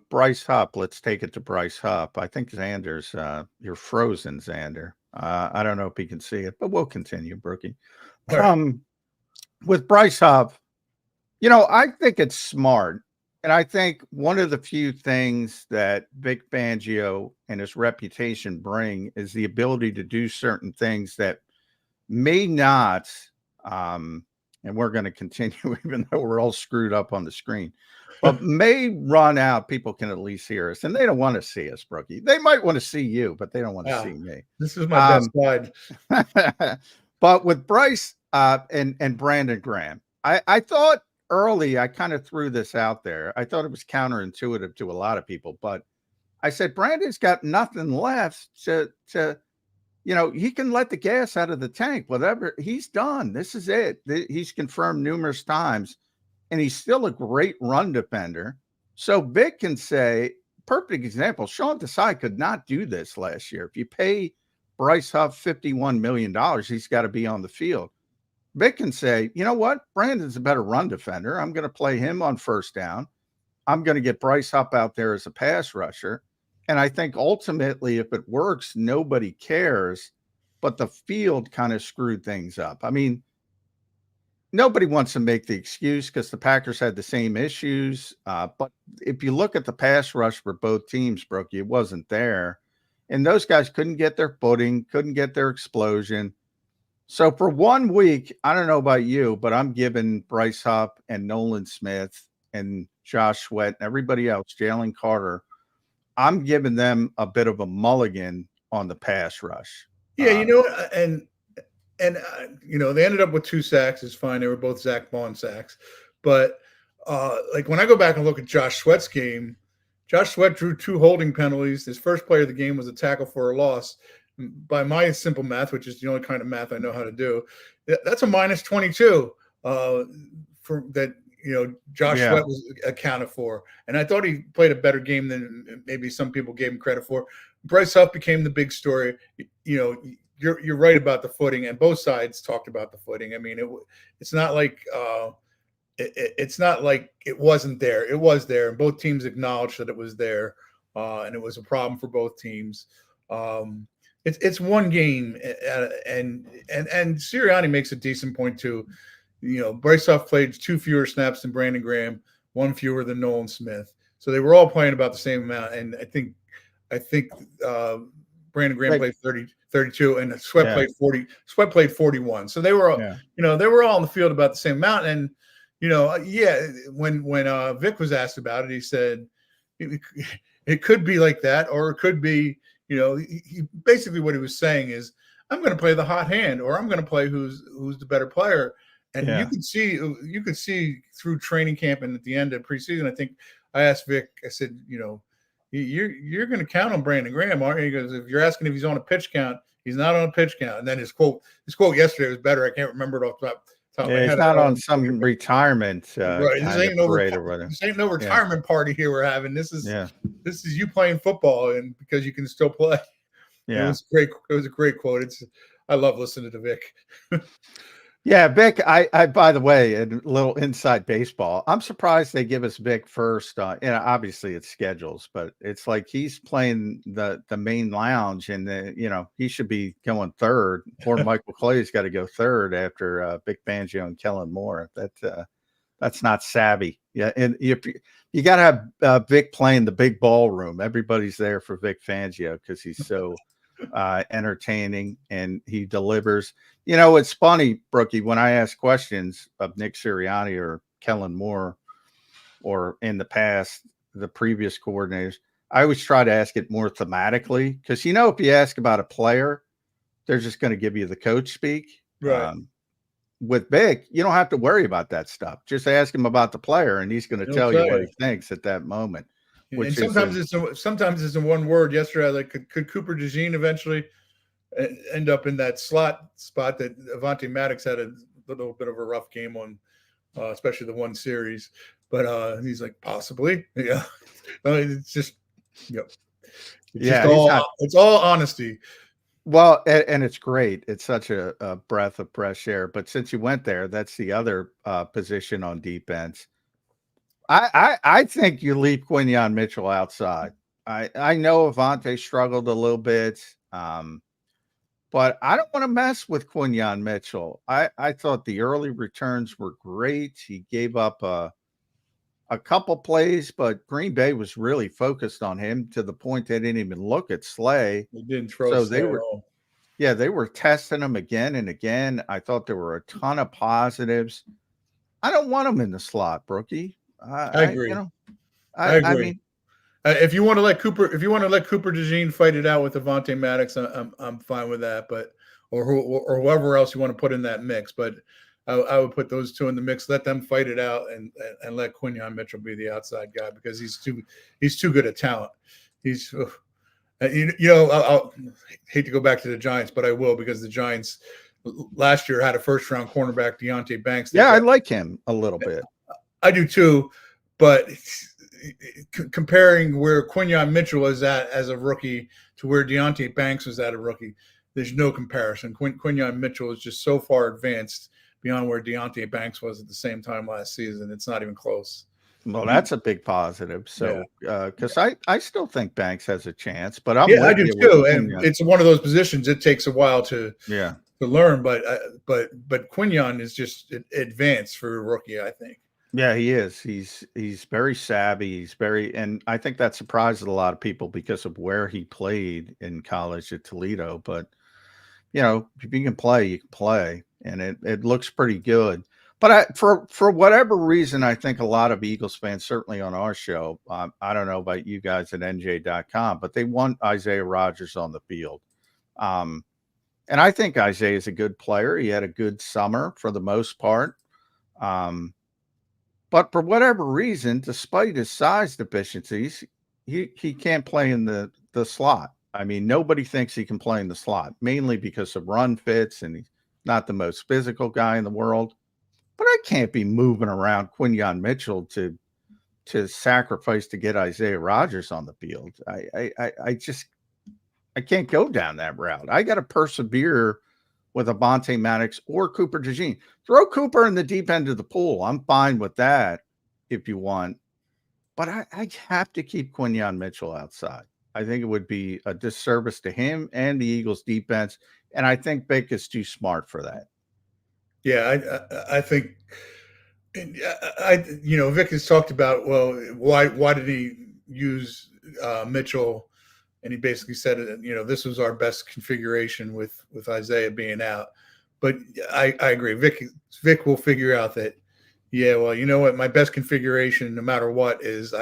Bryce Huff. Let's take it to Bryce Huff. I think Zander's you're frozen, Zander. I don't know if he can see it, but we'll continue, Brookie. Right. With Bryce Huff, I think it's smart. And I think one of the few things that Vic Fangio and his reputation bring is the ability to do certain things that may not, and we're going to continue even though we're all screwed up on the screen, but may run out. People can at least hear us, and they don't want to see us, Brookie. They might want to see you, but they don't want to see me. This is my best slide. But with Bryce and Brandon Graham, I thought, early, I kind of threw this out there. I thought it was counterintuitive to a lot of people, but I said, Brandon's got nothing left to he can let the gas out of the tank. Whatever he's done, this is it. He's confirmed numerous times, and he's still a great run defender. So Vic can say, perfect example, Sean Desai could not do this last year. If you pay Bryce Huff $51 million, he's got to be on the field. Vic can say, you know what? Brandon's a better run defender. I'm going to play him on first down. I'm going to get Bryce Huff out there as a pass rusher. And I think ultimately, if it works, nobody cares. but the field kind of screwed things up. I mean, nobody wants to make the excuse because the Packers had the same issues. But if you look at the pass rush for both teams, Brookie, it wasn't there. And those guys couldn't get their footing, couldn't get their explosion. So for 1 week, I don't know about you, but I'm giving Bryce Huff and Nolan Smith and Josh Sweat and everybody else, Jalen Carter, I'm giving them a bit of a mulligan on the pass rush. Yeah, and they ended up with 2 sacks. It's fine. They were both Zach Bond sacks. But like when I go back and look at Josh Sweat's game, Josh Sweat drew 2 holding penalties. His first play of the game was a tackle for a loss. By my simple math, which is the only kind of math I know how to do, that's a minus 22 for that. Josh Sweat was accounted for. And I thought he played a better game than maybe some people gave him credit for. Bryce Huff became the big story. You're right about the footing, and both sides talked about the footing. I mean, it's not like it's not like it wasn't there. It was there, and both teams acknowledged that it was there, and it was a problem for both teams. It's one game, and Sirianni makes a decent point too. Bryce Huff played 2 fewer snaps than Brandon Graham, 1 fewer than Nolan Smith. So they were all playing about the same amount. And I think Brandon Graham played 32, and Sweat played 40. Sweat played 41. So they were, they were all in the field about the same amount. And when Vic was asked about it, he said it could be like that, or it could be, he basically what he was saying is, I'm going to play the hot hand, or I'm going to play who's the better player. And you could see through training camp and at the end of preseason. I think I asked Vic, I said, you're going to count on Brandon Graham, aren't you? He goes, if you're asking if he's on a pitch count, he's not on a pitch count. And then his quote yesterday was better. I can't remember it off the top of my head. He's not on some retirement. Right. This ain't no retirement party here we're having. This is you playing football, and because you can still play. Yeah. It was great. It was a great quote. I love listening to Vic. Yeah, Vic, I by the way, a little inside baseball. I'm surprised they give us Vic first. Obviously it's schedules, but it's like he's playing the main lounge, and he should be going third, or Michael Clay's got to go third after Vic Fangio and Kellen Moore. That's not savvy. Yeah, and you got to have Vic playing the big ballroom. Everybody's there for Vic Fangio because he's so entertaining and he delivers. It's funny, Brookie, when I ask questions of Nick Sirianni or Kellen Moore, or in the past, the previous coordinators, I always try to ask it more thematically, because, if you ask about a player, they're just going to give you the coach speak. Right. With Vic, you don't have to worry about that stuff. Just ask him about the player, and he's going to tell you what he thinks at that moment. And sometimes it's in one word. Yesterday, like, could Cooper DeJean eventually end up in that slot spot that Avonte Maddox had a little bit of a rough game on, especially the one series. But he's like, possibly, yeah. It's just, it's all honesty. Well, and it's great. It's such a breath of fresh air. But since you went there, that's the other position on defense. I think you leave Quinyon Mitchell outside. I know Avonte struggled a little bit, but I don't want to mess with Quinyon Mitchell. I thought the early returns were great. He gave up a couple plays, but Green Bay was really focused on him to the point they didn't even look at Slay. They didn't throw Slay at all. Yeah, they were testing him again and again. I thought there were a ton of positives. I don't want him in the slot, Brookie. I agree. I agree. I mean, if you want to let Cooper DeJean fight it out with Avonte Maddox, I'm fine with that. But or whoever else you want to put in that mix. But I would put those two in the mix. Let them fight it out, and let Quinyon Mitchell be the outside guy, because he's too good a talent. He's I'll hate to go back to the Giants, but I will, because the Giants last year had a first round cornerback, Deonte Banks. I like him a little bit. I do too, but comparing where Quinyon Mitchell is at as a rookie to where Deonte Banks was at a rookie, there's no comparison. Quinyon Mitchell is just so far advanced beyond where Deonte Banks was at the same time last season. It's not even close. Well, that's a big positive. So, because I still think Banks has a chance, but I do too. And it's one of those positions. It takes a while to learn, but Quinyon is just advanced for a rookie, I think. Yeah, he is. He's very savvy. And I think that surprised a lot of people because of where he played in college at Toledo. But if you can play, you can play, and it looks pretty good. But for whatever reason, I think a lot of Eagles fans, certainly on our show, I don't know about you guys at NJ.com, but they want Isaiah Rodgers on the field. And I think Isaiah is a good player. He had a good summer for the most part. But for whatever reason, despite his size deficiencies, he can't play in the slot. I mean, nobody thinks he can play in the slot, mainly because of run fits, and he's not the most physical guy in the world. But I can't be moving around Quinyon Mitchell to sacrifice to get Isaiah Rodgers on the field. I can't go down that route. I got to persevere with Avonte Maddox or Cooper DeJean. Throw Cooper in the deep end of the pool. I'm fine with that if you want. But I have to keep Quinyon Mitchell outside. I think it would be a disservice to him and the Eagles defense. And I think Vic is too smart for that. Yeah, I think, Vic has talked about, well, why did he use Mitchell? And he basically said, this was our best configuration with Isaiah being out. But I agree. Vic will figure out that, well, you know what? My best configuration, no matter what, is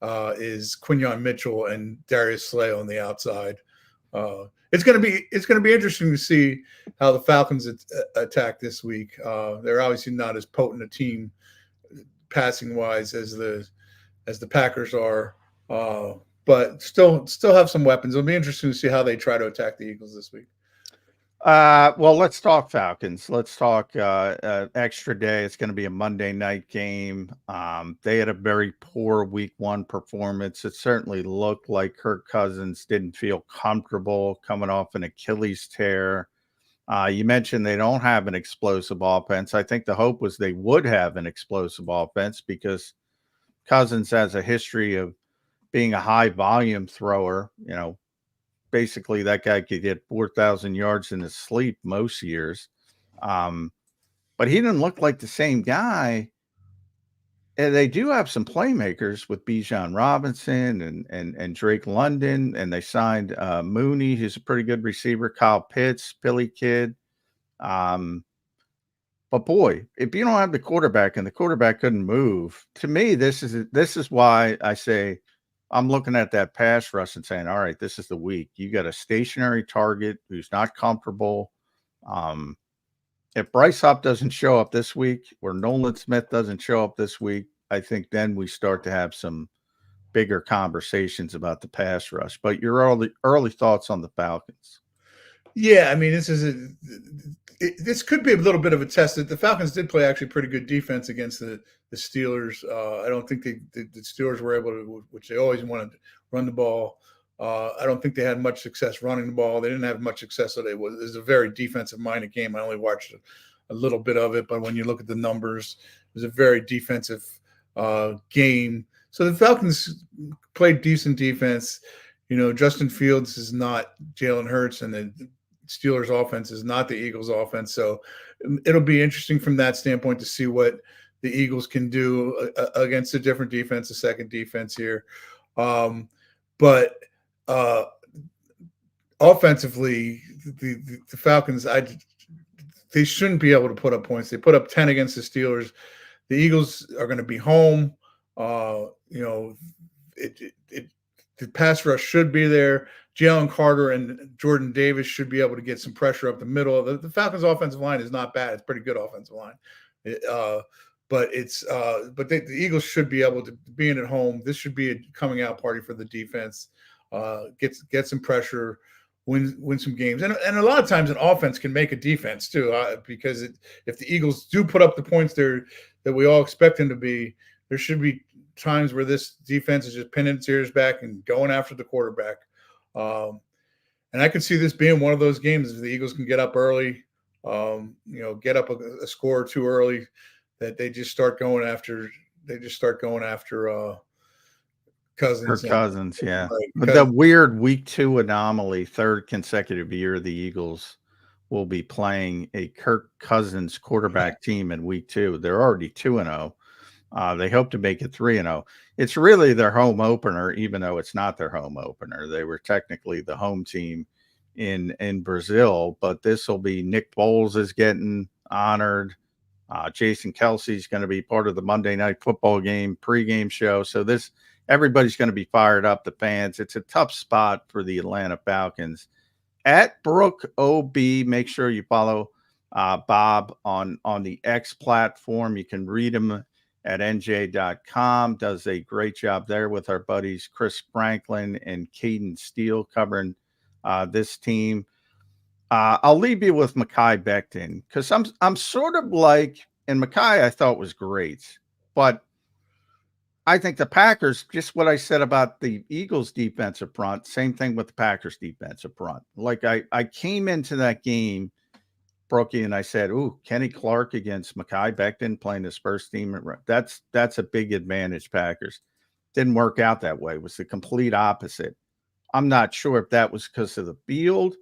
Quinyon Mitchell and Darius Slay on the outside. It's going to be interesting to see how the Falcons attack this week. They're obviously not as potent a team passing wise as the Packers are, but still have some weapons. It'll be interesting to see how they try to attack the Eagles this week. Well, let's talk Falcons. Let's talk extra day. It's going to be a Monday night game. They had a very poor week 1 performance. It certainly looked like Kirk Cousins didn't feel comfortable coming off an Achilles tear. You mentioned they don't have an explosive offense. I think the hope was they would have an explosive offense because Cousins has a history of being a high volume thrower. Basically, that guy could get 4,000 yards in his sleep most years. But he didn't look like the same guy. And they do have some playmakers with Bijan Robinson and Drake London. And they signed Mooney, who's a pretty good receiver, Kyle Pitts, Philly kid. But boy, if you don't have the quarterback and the quarterback couldn't move, to me, this is why I say I'm looking at that pass rush and saying, all right, this is the week. You got a stationary target who's not comfortable. If Bryce Hop doesn't show up this week or Nolan Smith doesn't show up this week, I think then we start to have some bigger conversations about the pass rush. But your early thoughts on the Falcons? Yeah, I mean, this could be a little bit of a test. The Falcons did play actually pretty good defense against the Steelers. I don't think the Steelers were able to, which they always wanted to run the ball. I don't think they had much success running the ball. They didn't have much success. So it was a very defensive-minded game. I only watched a little bit of it, but when you look at the numbers, it was a very defensive game. So the Falcons played decent defense. Justin Fields is not Jalen Hurts, and the Steelers' offense is not the Eagles' offense. So it'll be interesting from that standpoint to see what the Eagles can do against a different defense, a second defense here. But offensively, the Falcons, they shouldn't be able to put up points. They put up 10 against the Steelers. The Eagles are going to be home. The pass rush should be there. Jalen Carter and Jordan Davis should be able to get some pressure up the middle. The Falcons' offensive line is not bad. It's a pretty good offensive line. But the Eagles should be able to, being at home, this should be a coming out party for the defense. Get some pressure, win some games. And a lot of times an offense can make a defense too, because if the Eagles do put up the points there that we all expect them to be, there should be times where this defense is just pinning its ears back and going after the quarterback. And I could see this being one of those games if the Eagles can get up early, get up a score or two early, that they just start going after they just start going after Cousins. Kirk Cousins, yeah. Right, But the weird week 2 anomaly, third consecutive year the Eagles will be playing a Kirk Cousins quarterback team in week 2. They're already 2-0. They hope to make it 3-0. It's really their home opener, even though it's not their home opener. They were technically the home team in Brazil, but this will be Nick Foles is getting honored. Jason Kelsey's going to be part of the Monday Night Football game pregame show. So everybody's going to be fired up, the fans. It's a tough spot for the Atlanta Falcons. At Brookover, make sure you follow Bob on the X platform. You can read him at nj.com. Does a great job there with our buddies Chris Franklin and Caden Steele covering this team. I'll leave you with Mekhi Becton because I'm sort of like, and Mekhi I thought was great, but I think the Packers, just what I said about the Eagles defensive front, same thing with the Packers defensive front. Like I came into that game, Brookie, and I said, ooh, Kenny Clark against Mekhi Becton playing his first team. That's a big advantage, Packers. Didn't work out that way. It was the complete opposite. I'm not sure if that was because of the field.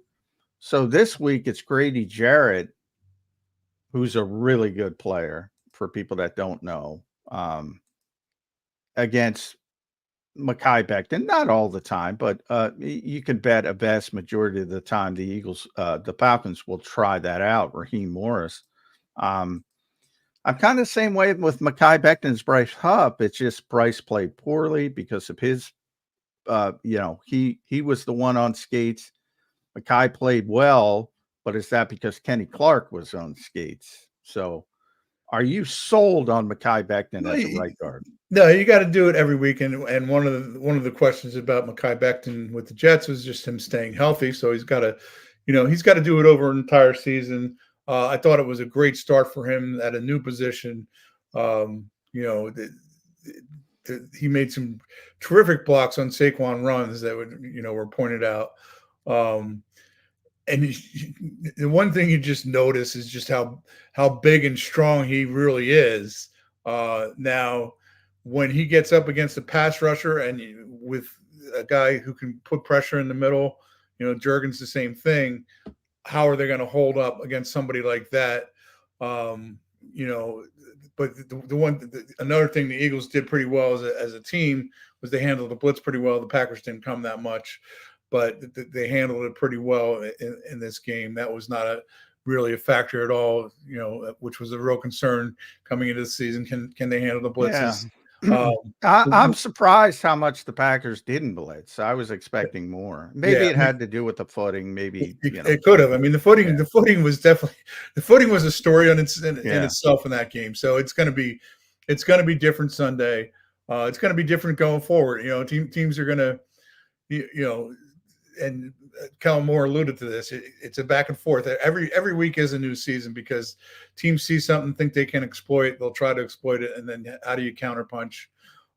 So this week it's Grady Jarrett, who's a really good player for people that don't know, against Mekhi Becton. Not all the time, but you can bet a vast majority of the time the Falcons will try that out. Raheem Morris. I'm kind of the same way with Mekhi Becton's Bryce Huff. It's just Bryce played poorly because of his, he was the one on skates. Mekhi played well, but is that because Kenny Clark was on skates? So are you sold on Mekhi Becton as a right guard? No, you got to do it every week. And one of the questions about Mekhi Becton with the Jets was just him staying healthy. So he's got to do it over an entire season. I thought it was a great start for him at a new position. He made some terrific blocks on Saquon runs that were pointed out. And the one thing you just notice is just how big and strong he really is. Now, when he gets up against a pass rusher and with a guy who can put pressure in the middle, Jurgens the same thing. How are they going to hold up against somebody like that? But another thing the Eagles did pretty well as a team was they handled the blitz pretty well. The Packers didn't come that much, but they handled it pretty well in this game. That was not really a factor at all, which was a real concern coming into the season. Can they handle the blitzes? Yeah. I'm surprised how much the Packers didn't blitz. I was expecting more. Maybe it had to do with the footing. Maybe it could have. I mean, the footing was definitely a story in itself in that game. So it's going to be different Sunday. It's going to be different going forward. Teams are going to, and Kellen Moore alluded to this. It's a back and forth. Every week is a new season because teams see something, think they can exploit. They'll try to exploit it, and then how do you counterpunch?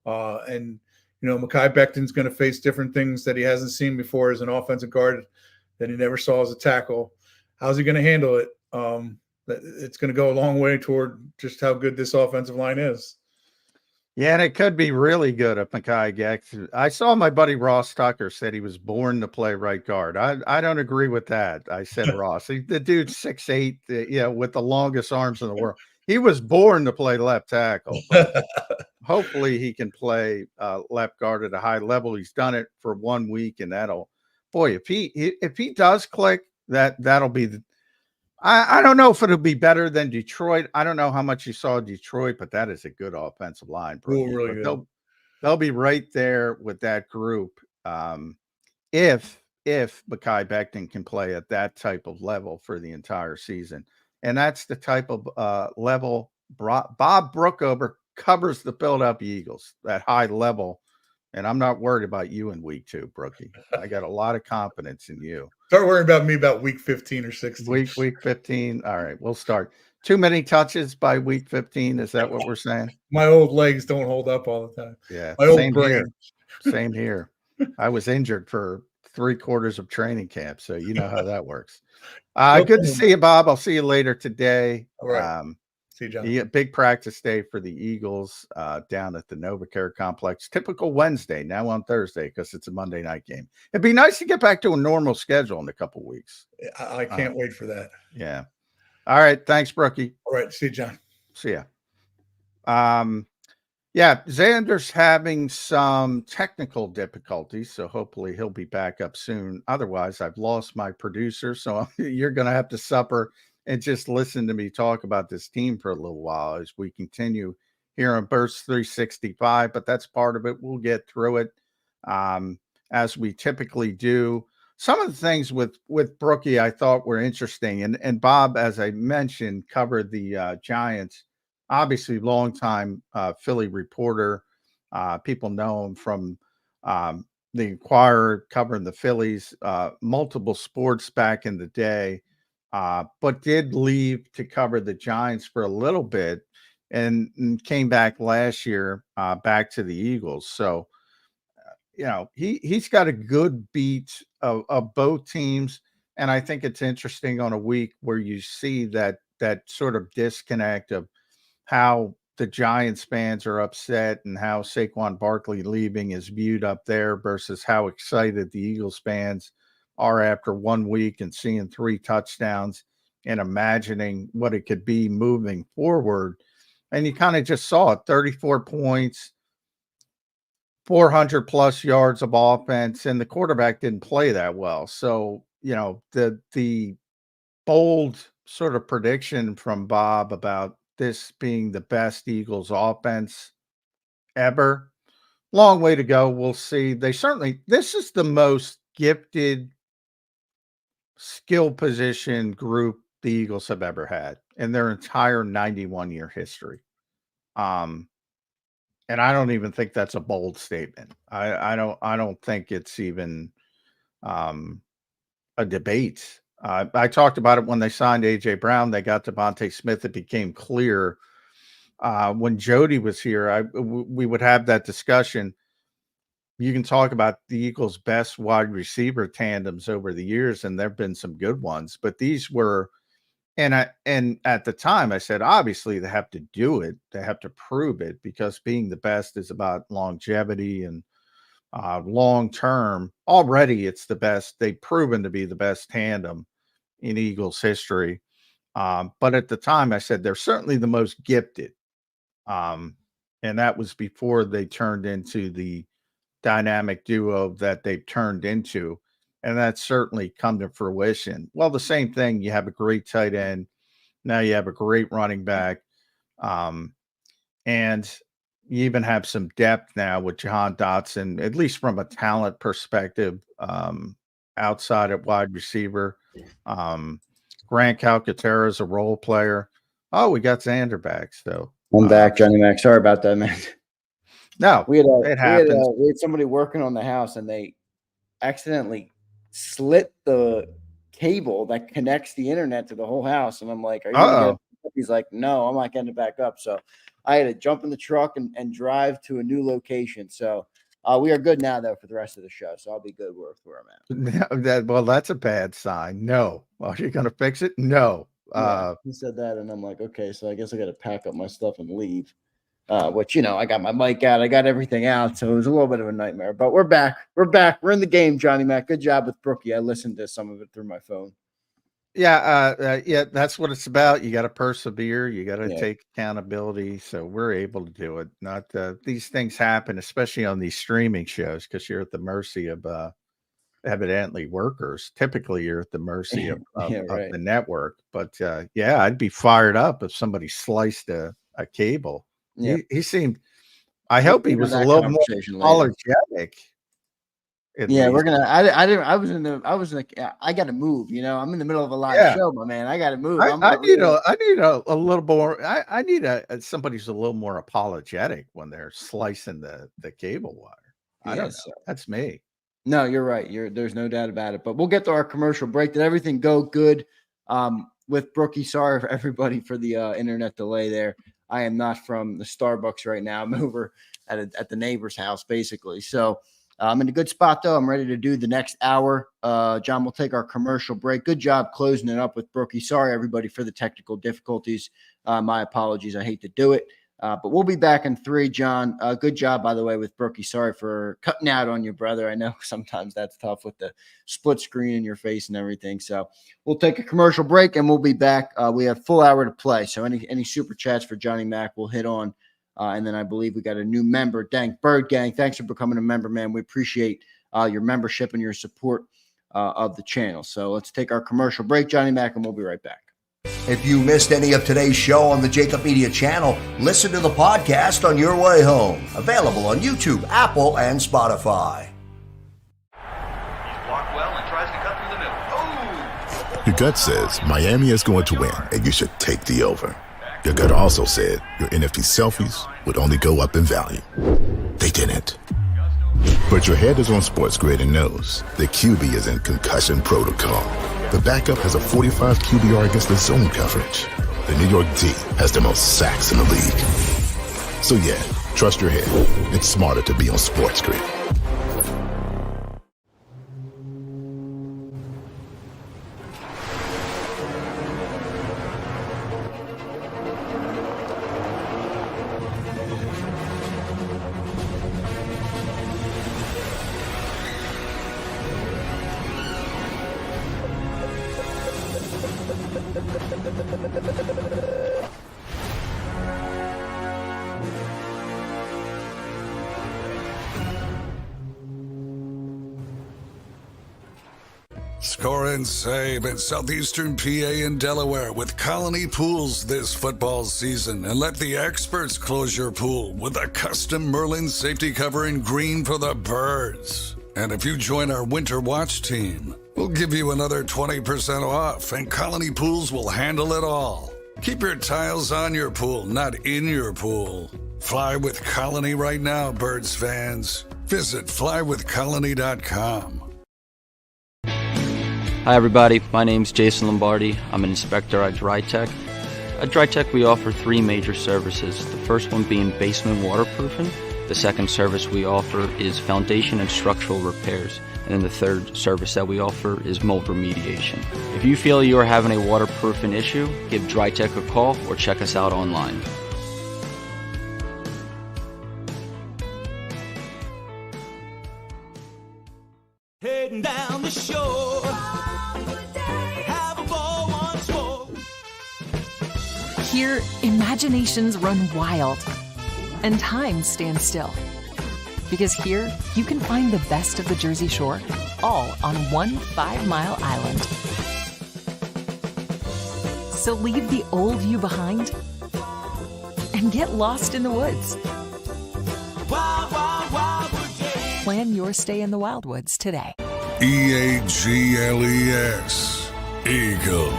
Mekhi Becton's going to face different things that he hasn't seen before as an offensive guard that he never saw as a tackle. How's he going to handle it? It's going to go a long way toward just how good this offensive line is. Yeah, and it could be really good if Mekhi gets. I saw my buddy Ross Tucker said he was born to play right guard. I don't agree with that. I said Ross, the dude's 6'8", with the longest arms in the world. He was born to play left tackle. Hopefully he can play left guard at a high level. He's done it for 1 week, and if he does click, that'll be I don't know if it'll be better than Detroit. I don't know how much you saw Detroit, but that is a good offensive line. Really good. They'll be right there with that group. If Mekhi Becton can play at that type of level for the entire season. And that's the type of level Bob Brookover covers the Philadelphia Eagles, that high level. And I'm not worried about you in week 2, Brookie. I got a lot of confidence in you. Start worrying about me about week 15 or 16. Week 15. All right, we'll start. Too many touches by week 15. Is that what we're saying? My old legs don't hold up all the time. Yeah. My old brain. Same here. I was injured for 3/4 of training camp, so you know how that works. Good to see you, Bob. I'll see you later today. All right. See you, John. Yeah, big practice day for the Eagles down at the NovaCare Complex. Typical Wednesday, now on Thursday because it's a Monday night game. It'd be nice to get back to a normal schedule in a couple weeks. I can't wait for that. Yeah. All right. Thanks, Brookie. All right. See you, John. See ya. Yeah, Zander's having some technical difficulties, so hopefully he'll be back up soon. Otherwise, I've lost my producer, so you're going to have to suffer and just listen to me talk about this team for a little while as we continue here on Burst 365, but that's part of it. We'll get through it as we typically do. Some of the things with Brookie I thought were interesting, and Bob, as I mentioned, covered the Giants. Obviously, longtime Philly reporter. People know him from the Inquirer, covering the Phillies, multiple sports back in the day, but did leave to cover the Giants for a little bit and came back last year back to the Eagles. So, he's got a good beat of both teams. And I think it's interesting on a week where you see that sort of disconnect of how the Giants fans are upset and how Saquon Barkley leaving is viewed up there versus how excited the Eagles fans are after 1 week and seeing 3 touchdowns and imagining what it could be moving forward. And you kind of just saw it, 34 points, 400 plus yards of offense, and the quarterback didn't play that well. So, the bold sort of prediction from Bob about this being the best Eagles offense ever. Long way to go. We'll see. This is the most gifted skill position group the Eagles have ever had in their entire 91-year history. And I don't even think that's a bold statement. I don't think it's even a debate. I talked about it when they signed A.J. Brown. They got Devontae Smith. It became clear when Jody was here, we would have that discussion. You can talk about the Eagles' best wide receiver tandems over the years, and there have been some good ones. But these were, and at the time I said, obviously they have to do it. They have to prove it because being the best is about longevity and long term. Already it's the best. They've proven to be the best tandem in Eagles history. But at the time I said they're certainly the most gifted. And that was before they turned into the dynamic duo that they've turned into. And that's certainly come to fruition. Well, the same thing, you have a great tight end. Now you have a great running back. And you even have some depth now with Jahan Dotson, at least from a talent perspective, outside at wide receiver. Grant Calcaterra is a role player. Oh, we got Zander back. So I'm back, Johnny Mac. Sorry about that, man. No, it happens. We had somebody working on the house, and they accidentally slit the cable that connects the internet to the whole house. And I'm like, "Are you gonna get it up?" He's like, "No, I'm not getting it back up." So I had to jump in the truck and drive to a new location. So we are good now, though, for the rest of the show. So I'll be good where I'm at. Well, that's a bad sign. No. Well, you're going to fix it? No. He said that, and I'm like, okay, so I guess I got to pack up my stuff and leave. Which, I got my mic out. I got everything out. So it was a little bit of a nightmare. But we're back. We're in the game, Johnny Mac. Good job with Brookie. I listened to some of it through my phone. Yeah, that's what it's about. You got to persevere. You got to take accountability. So we're able to do it. Not these things happen, especially on these streaming shows, because you're at the mercy of evidently workers. Typically, you're at the mercy of the network. But I'd be fired up if somebody sliced a cable. Yeah. He seemed. I hope he was a little more apologetic. We're gonna. I was in the. I got to move. I'm in the middle of a live show, my man. I got to move. I need a little more. I need somebody who's a little more apologetic when they're slicing the cable wire. I don't know. That's me. No, you're right. There's no doubt about it. But we'll get to our commercial break. Did everything go good with Brookie? Sorry for everybody for the internet delay there. I am not from the Starbucks right now. I'm over at the neighbor's house, basically. So. I'm in a good spot, though. I'm ready to do the next hour. John, we'll take our commercial break. Good job closing it up with Brookie. Sorry, everybody, for the technical difficulties. My apologies. I hate to do it. But we'll be back in 3, John. Good job, by the way, with Brookie. Sorry for cutting out on you, brother. I know sometimes that's tough with the split screen in your face and everything. So we'll take a commercial break, and we'll be back. We have full hour to play. So any super chats for Johnny Mac we'll hit on. And then I believe we got a new member, Dank Bird Gang. Thanks for becoming a member, man. We appreciate your membership and your support of the channel. So let's take our commercial break, Johnny Mac, and we'll be right back. If you missed any of today's show on the JAKIB Media channel, listen to the podcast on your way home. Available on YouTube, Apple, and Spotify. He's blocked well and tries to cut through the middle. Oh! Your gut says Miami is going to win, and you should take the over. Your gut also said your NFT selfies would only go up in value. They didn't. But your head is on Sports Grid and knows the QB is in concussion protocol. The backup has a 45 QBR against the zone coverage. The New York D has the most sacks in the league. So yeah, trust your head. It's smarter to be on Sports Grid. Score and save at Southeastern PA and Delaware with Colony Pools this football season, and let the experts close your pool with a custom Merlin safety cover in green for the birds. And if you join our Winter Watch team, we'll give you another 20% off, and Colony Pools will handle it all. Keep your tiles on your pool, not in your pool. Fly with Colony right now, Birds fans. Visit flywithcolony.com. Hi everybody, my name's Jason Lombardi. I'm an inspector at DryTech. At DryTech we offer 3 major services, the first one being basement waterproofing. The second service we offer is foundation and structural repairs. And then the third service that we offer is mold remediation. If you feel you are having a waterproofing issue, give DryTech a call or check us out online. Heading down the shore. Have a ball once more. Here, imaginations run wild and time stands still. Because here, you can find the best of the Jersey Shore, all on one 5-mile island. So leave the old you behind and get lost in the woods. Wild, wild, wildwood. Plan your stay in the Wildwoods today. EAGLES, Eagles.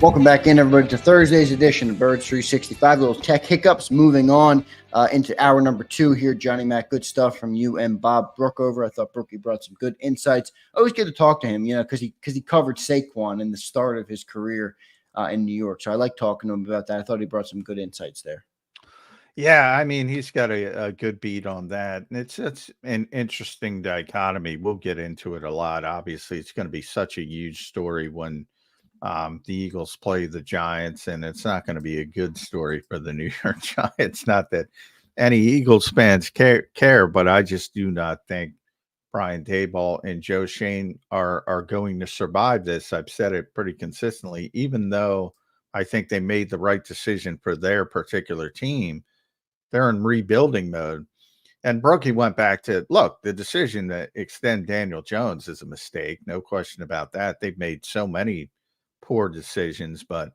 Welcome back in, everybody, to Thursday's edition of Birds 365. Little tech hiccups moving on into hour number 2 here. Johnny Mac, good stuff from you and Bob Brookover. I thought Brookie brought some good insights. Always good to talk to him, because he covered Saquon in the start of his career in New York. So I like talking to him about that. I thought he brought some good insights there. Yeah, I mean, he's got a good beat on that. And it's an interesting dichotomy. We'll get into it a lot. Obviously, it's going to be such a huge story when the Eagles play the Giants, and it's not going to be a good story for the New York Giants. Not that any Eagles fans care, but I just do not think Brian Daboll and Joe Shane are going to survive this. I've said it pretty consistently, even though I think they made the right decision for their particular team. They're in rebuilding mode. And Brookie went back to, look, the decision to extend Daniel Jones is a mistake. No question about that. They've made so many poor decisions, but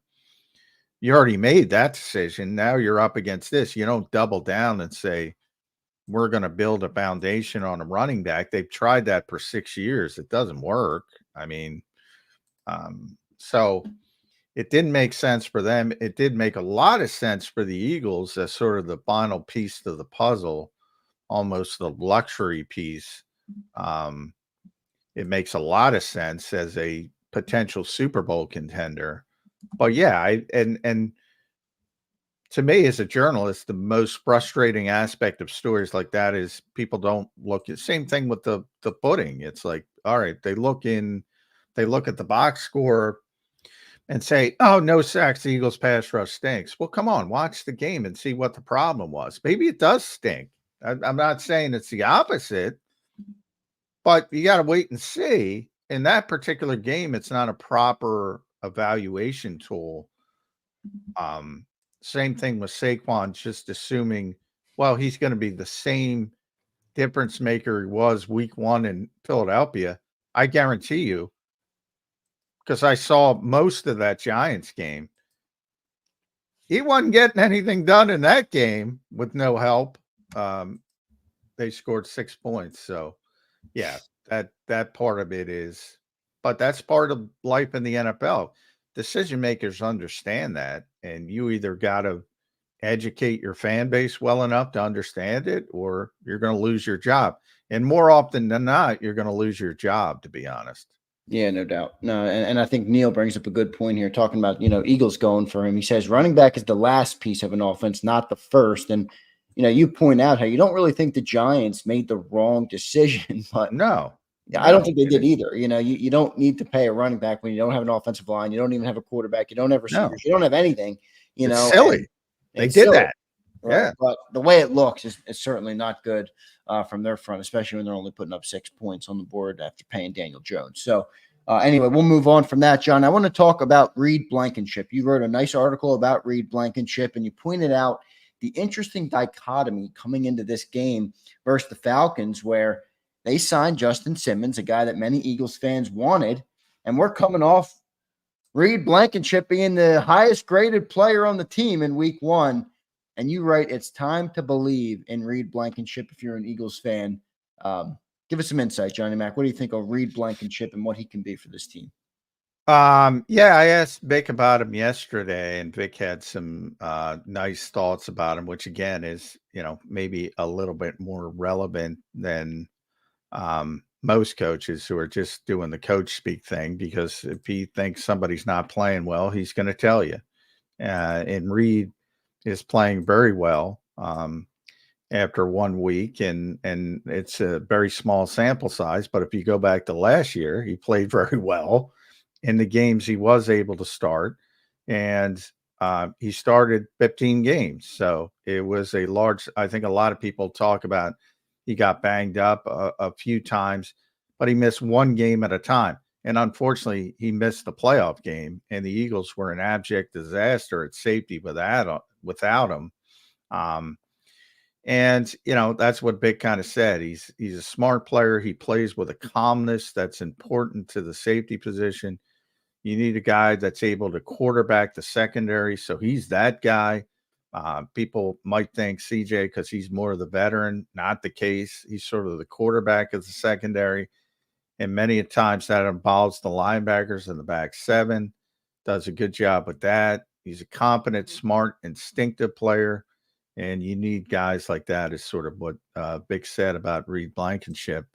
you already made that decision. Now you're up against this. You don't double down and say, we're going to build a foundation on a running back. They've tried that for 6 years. It doesn't work. I mean, so it didn't make sense for them. It did make a lot of sense for the Eagles as sort of the final piece to the puzzle, almost the luxury piece. It makes a lot of sense as a potential Super Bowl contender. But yeah, and to me as a journalist, the most frustrating aspect of stories like that is people don't look at same thing with the footing. It's like, all right, they look at the box score and say, oh, no sacks, the Eagles pass rush stinks. Well, come on, watch the game and see what the problem was. Maybe it does stink. I'm not saying it's the opposite, but you got to wait and see. In that particular game, it's not a proper evaluation tool. Same thing with Saquon, just assuming, well, he's going to be the same difference maker he was week 1 in Philadelphia. I guarantee you, because I saw most of that Giants game, he wasn't getting anything done in that game with no help. They scored 6 points. So, yeah, that part of it is, but that's part of life in the NFL. Decision makers understand that, and you either got to educate your fan base well enough to understand it, or you're going to lose your job. And more often than not, you're going to lose your job, to be honest. Yeah, no doubt. No, and I think Neil brings up a good point here, talking about, Eagles going for him. He says running back is the last piece of an offense, not the first. And, you point out how you don't really think the Giants made the wrong decision, but no, I don't think they did either. You don't need to pay a running back when you don't have an offensive line. You don't even have a quarterback. You don't have receivers. You don't have anything. It's silly. They did silly, that. Right? Yeah. But the way it looks is certainly not good from their front, especially when they're only putting up 6 points on the board after paying Daniel Jones. So anyway, we'll move on from that, John. I want to talk about Reed Blankenship. You wrote a nice article about Reed Blankenship, and you pointed out the interesting dichotomy coming into this game versus the Falcons, where they signed Justin Simmons, a guy that many Eagles fans wanted, and we're coming off Reed Blankenship being the highest graded player on the team in week 1. And you write, it's time to believe in Reed Blankenship if you're an Eagles fan. Give us some insight, Johnny Mac. What do you think of Reed Blankenship and what he can be for this team? Yeah, I asked Vic about him yesterday, and Vic had some nice thoughts about him, which again is, maybe a little bit more relevant than most coaches who are just doing the coach speak thing, because if he thinks somebody's not playing well, he's going to tell you. And Reed is playing very well after 1 week, and it's a very small sample size. But if you go back to last year, he played very well in the games he was able to start, and he started 15 games. So it was a large, I think a lot of people talk about he got banged up a few times, but he missed one game at a time. And unfortunately, he missed the playoff game, and the Eagles were an abject disaster at safety without him. And, that's what Big kind of said. He's a smart player. He plays with a calmness that's important to the safety position. You need a guy that's able to quarterback the secondary. So he's that guy. People might think CJ, because he's more of the veteran, not the case. He's sort of the quarterback of the secondary. And many times that involves the linebackers in the back seven. Does a good job with that. He's a competent, smart, instinctive player. And you need guys like that, is sort of what Vic said about Reed Blankenship.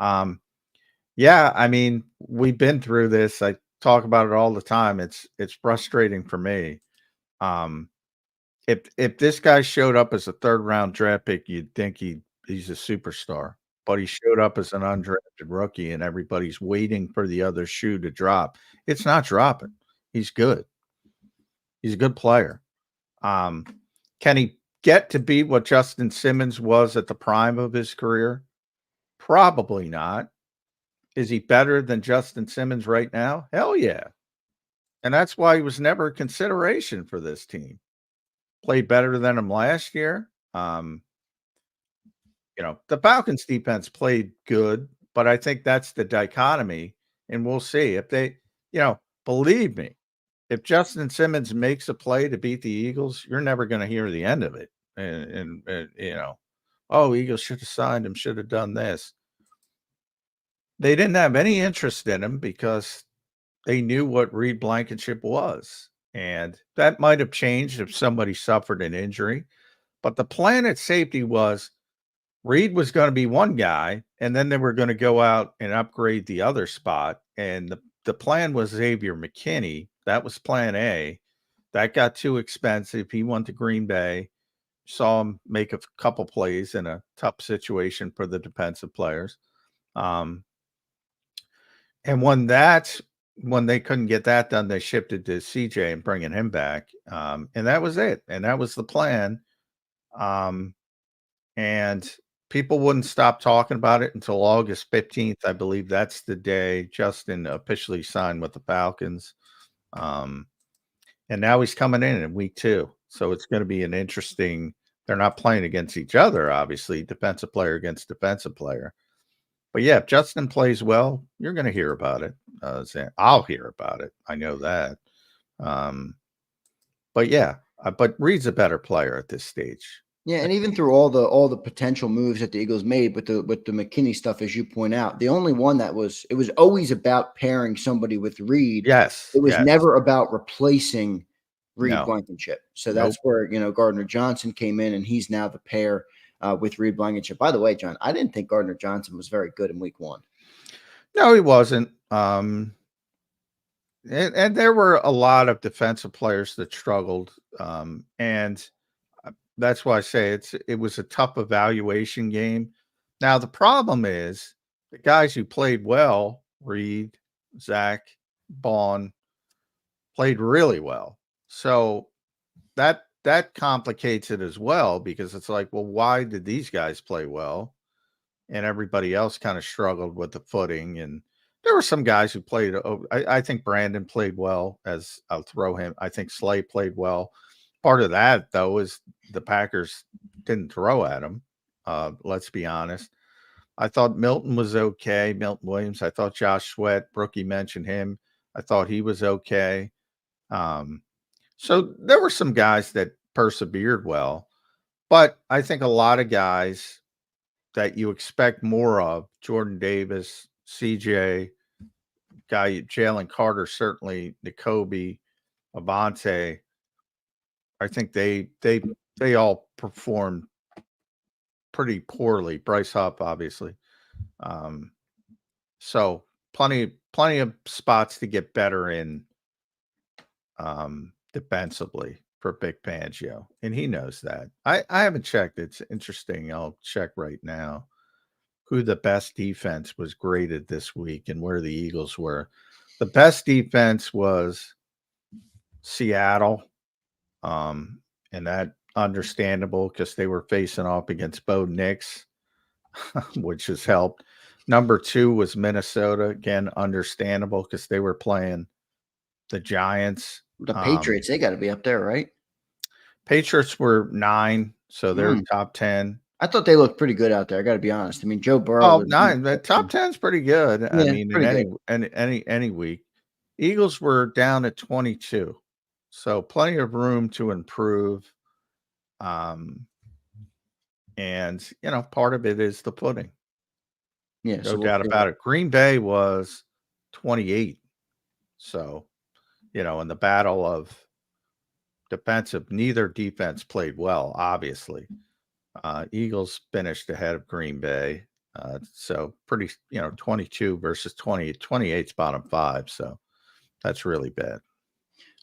Yeah, I mean, we've been through this. I talk about it all the time. It's frustrating for me. If this guy showed up as a third-round draft pick, you'd think he's a superstar. But he showed up as an undrafted rookie, and everybody's waiting for the other shoe to drop. It's not dropping. He's good. He's a good player. Can he get to be what Justin Simmons was at the prime of his career? Probably not. Is he better than Justin Simmons right now? Hell yeah. And that's why he was never a consideration for this team. Played better than him last year. The Falcons defense played good, but I think that's the dichotomy. And we'll see if they, believe me, if Justin Simmons makes a play to beat the Eagles, you're never going to hear the end of it. And Eagles should have signed him, should have done this. They didn't have any interest in him because they knew what Reed Blankenship was. And that might have changed if somebody suffered an injury. But the plan at safety was Reed was going to be one guy, and then they were going to go out and upgrade the other spot. And the plan was Xavier McKinney. That was plan A. That got too expensive. He went to Green Bay. Saw him make a couple plays in a tough situation for the defensive players. And when they couldn't get that done, they shifted to CJ and bringing him back. And that was it. And that was the plan. And people wouldn't stop talking about it until August 15th. I believe that's the day Justin officially signed with the Falcons. And now he's coming in week 2. So it's going to be an interesting, they're not playing against each other, obviously, defensive player against defensive player. But yeah, if Justin plays well, you're going to hear about it. I'll hear about it. I know that. But yeah, but Reed's a better player at this stage. Yeah, and even through all the potential moves that the Eagles made with the McKinney stuff, as you point out, the only one that it was always about pairing somebody with Reed. Yes, it was never about replacing Reed Blankenship. So that's where Gardner Johnson came in, and he's now the pair with Reed Blankenship. By the way, John, I didn't think Gardner Johnson was very good in week 1. No, he wasn't. And there were a lot of defensive players that struggled, and that's why I say it was a tough evaluation game. Now, the problem is the guys who played well, Reed, Zach, Bond, played really well. So that complicates it as well, because it's like, well, why did these guys play well? And everybody else kind of struggled with the footing. And there were some guys who played. I think Brandon played well, as I'll throw him. I think Slay played well. Part of that, though, is the Packers didn't throw at him. Let's be honest. I thought Milton was okay. Milton Williams. I thought Josh Sweat, Brookie mentioned him. I thought he was okay. So there were some guys that persevered well. But I think a lot of guys that you expect more of, Jordan Davis, CJ, Jalen Carter, certainly, N'Kobe, Avante, I think they all performed pretty poorly. Bryce Huff, obviously. So plenty of spots to get better in defensively for Big Fangio, and he knows that. I haven't checked. It's interesting. I'll check right now who the best defense was graded this week and where the Eagles were. The best defense was Seattle. And that understandable because they were facing off against Bo Nix, which has helped. Number 2 was Minnesota. Again, understandable because they were playing the Giants. The Patriots, they got to be up there, right? Patriots were 9, so they're top 10. I thought they looked pretty good out there. I got to be honest. I mean, Joe Burrow. 9. The top 10 is pretty good. Yeah, I mean, in any week. Eagles were down at 22. So plenty of room to improve. And, part of it is the footing. Yeah. No doubt about it. Green Bay was 28. So, in the battle of defensive, neither defense played well, obviously. Eagles finished ahead of Green Bay. So pretty, 22 versus 20. 28's bottom 5. So that's really bad.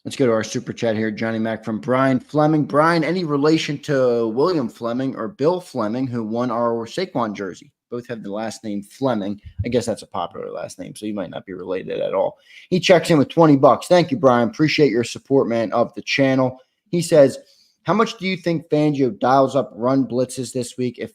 Let's go to our super chat here. Johnny Mac from Brian Fleming. Brian, any relation to William Fleming or Bill Fleming, who won our Saquon jersey? Both have the last name Fleming. I guess that's a popular last name, so you might not be related at all. He checks in with $20. Thank you, Brian. Appreciate your support, man, of the channel. He says, how much do you think Fangio dials up run blitzes this week? If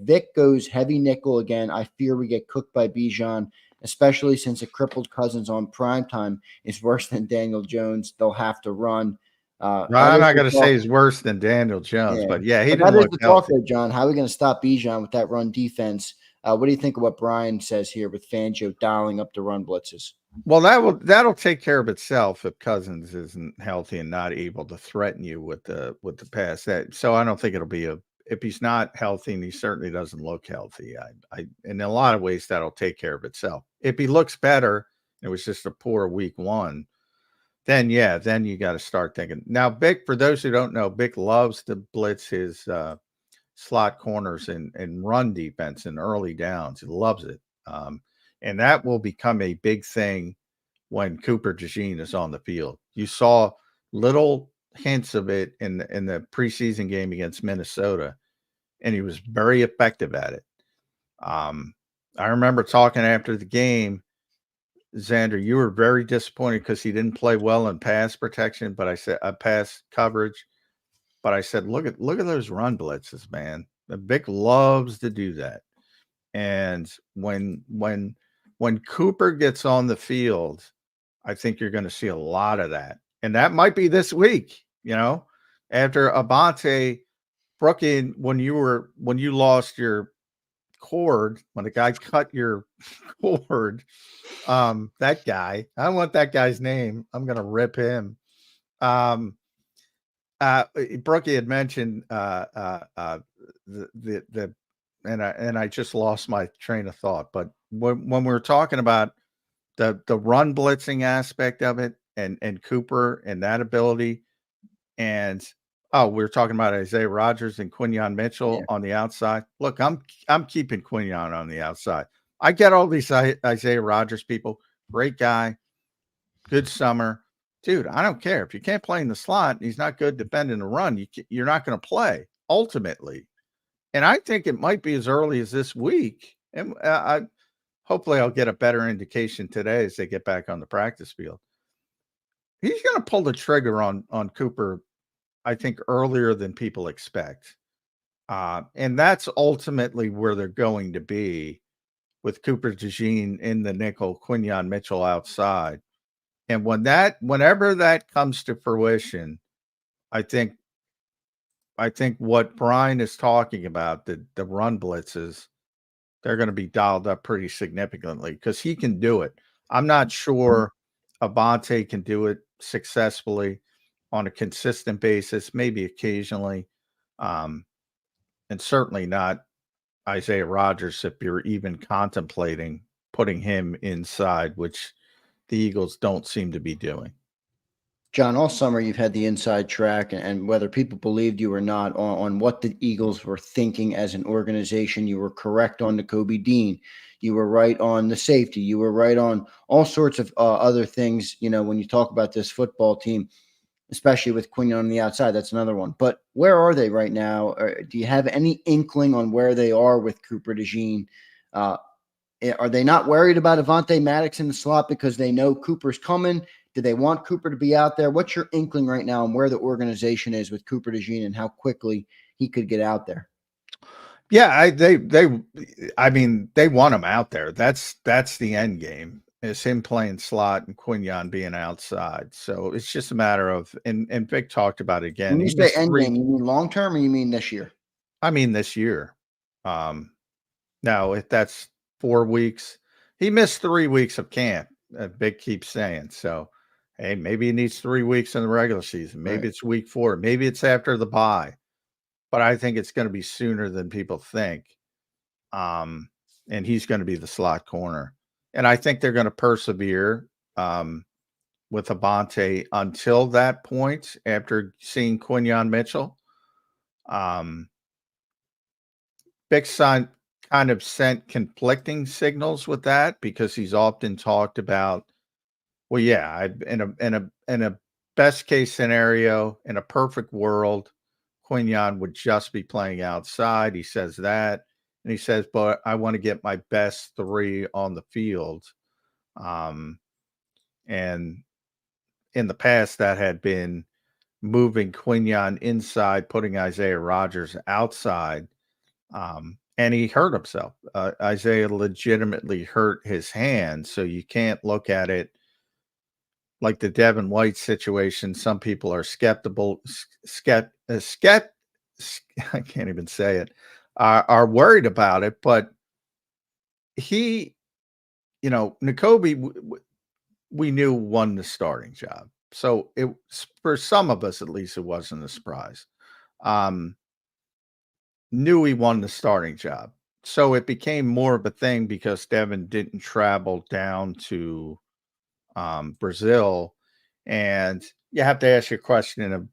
Vic goes heavy nickel again, I fear we get cooked by Bijan, especially since a crippled Cousins on primetime is worse than Daniel Jones. They'll have to run. I'm not going to say he's worse than Daniel Jones, but yeah, he didn't look healthy. Talk, John. How are we going to stop Bijan with that run defense? What do you think of what Brian says here with Fangio dialing up the run blitzes? Well, that'll take care of itself if Cousins isn't healthy and not able to threaten you with the pass. So I don't think it'll be if he's not healthy, and he certainly doesn't look healthy. I in a lot of ways that'll take care of itself. If he looks better, it was just a poor week 1. Then you got to start thinking. Now, Vic, for those who don't know, Vic loves to blitz his slot corners and run defense in early downs. He loves it. And that will become a big thing when Cooper DeJean is on the field. You saw little hints of it in the preseason game against Minnesota, and he was very effective at it. I remember talking after the game, Zander, you were very disappointed because he didn't play well in pass protection, but I said pass coverage. But I said, look at those run blitzes, man. The Vic loves to do that. And when Cooper gets on the field, I think you're going to see a lot of that. And that might be this week, after Avante, Brookie, when you lost your cord, when the guy cut your cord, that guy, I don't want that guy's name. I'm going to rip him. Brookie had mentioned and I just lost my train of thought. But when we're talking about the run blitzing aspect of it and Cooper and that ability, and we're talking about Isaiah Rodgers and Quinyon Mitchell on the outside. Look, I'm keeping Quinyon on the outside. I get all these Isaiah Rodgers people. Great guy, good summer. Dude, I don't care. If you can't play in the slot, and he's not good defending the run, you're not going to play ultimately. And I think it might be as early as this week. And hopefully I'll get a better indication today as they get back on the practice field. He's going to pull the trigger on Cooper, I think, earlier than people expect. And that's ultimately where they're going to be with Cooper DeJean in the nickel, Quinyon Mitchell outside. And whenever that comes to fruition, I think what Brian is talking about, the run blitzes, they're going to be dialed up pretty significantly because he can do it. I'm not sure Avante can do it successfully on a consistent basis, maybe occasionally, and certainly not Isaiah Rodgers if you're even contemplating putting him inside, which the Eagles don't seem to be doing. John, all summer you've had the inside track, and whether people believed you or not on what the Eagles were thinking as an organization, you were correct on Nakobe Dean. You were right on the safety. You were right on all sorts of other things. When you talk about this football team, especially with Quinyon on the outside, that's another one. But where are they right now? Do you have any inkling on where they are with Cooper DeJean? Are they not worried about Avante Maddox in the slot because they know Cooper's coming? Do they want Cooper to be out there? What's your inkling right now on where the organization is with Cooper DeJean and how quickly he could get out there? Yeah, they want him out there. That's the end game. Is him playing slot and Quinyon being outside. So it's just a matter of, and Vic talked about it again. When you say end game, you mean long term or you mean this year? I mean this year. Now if that's 4 weeks, he missed 3 weeks of camp. Vic keeps saying so. Hey, maybe he needs 3 weeks in the regular season. Maybe it's week 4. Maybe it's after the bye. But I think it's going to be sooner than people think. And he's going to be the slot corner. And I think they're going to persevere with Avante until that point after seeing Quinyon Mitchell. Vic kind of sent conflicting signals with that because he's often talked about, well, yeah, in a best case scenario, in a perfect world, Quinyon would just be playing outside. He says that. And he says, but I want to get my best 3 on the field. And in the past, that had been moving Quinyon inside, putting Isaiah Rodgers outside. And he hurt himself. Isaiah legitimately hurt his hand. So you can't look at it like the Devin White situation. Some people are skeptical. I can't even say it. Are worried about it, but he, Nakobe, we knew won the starting job. So it, for some of us, at least, it wasn't a surprise. Knew he won the starting job. So it became more of a thing because Devin didn't travel down to Brazil. And you have to ask your question of,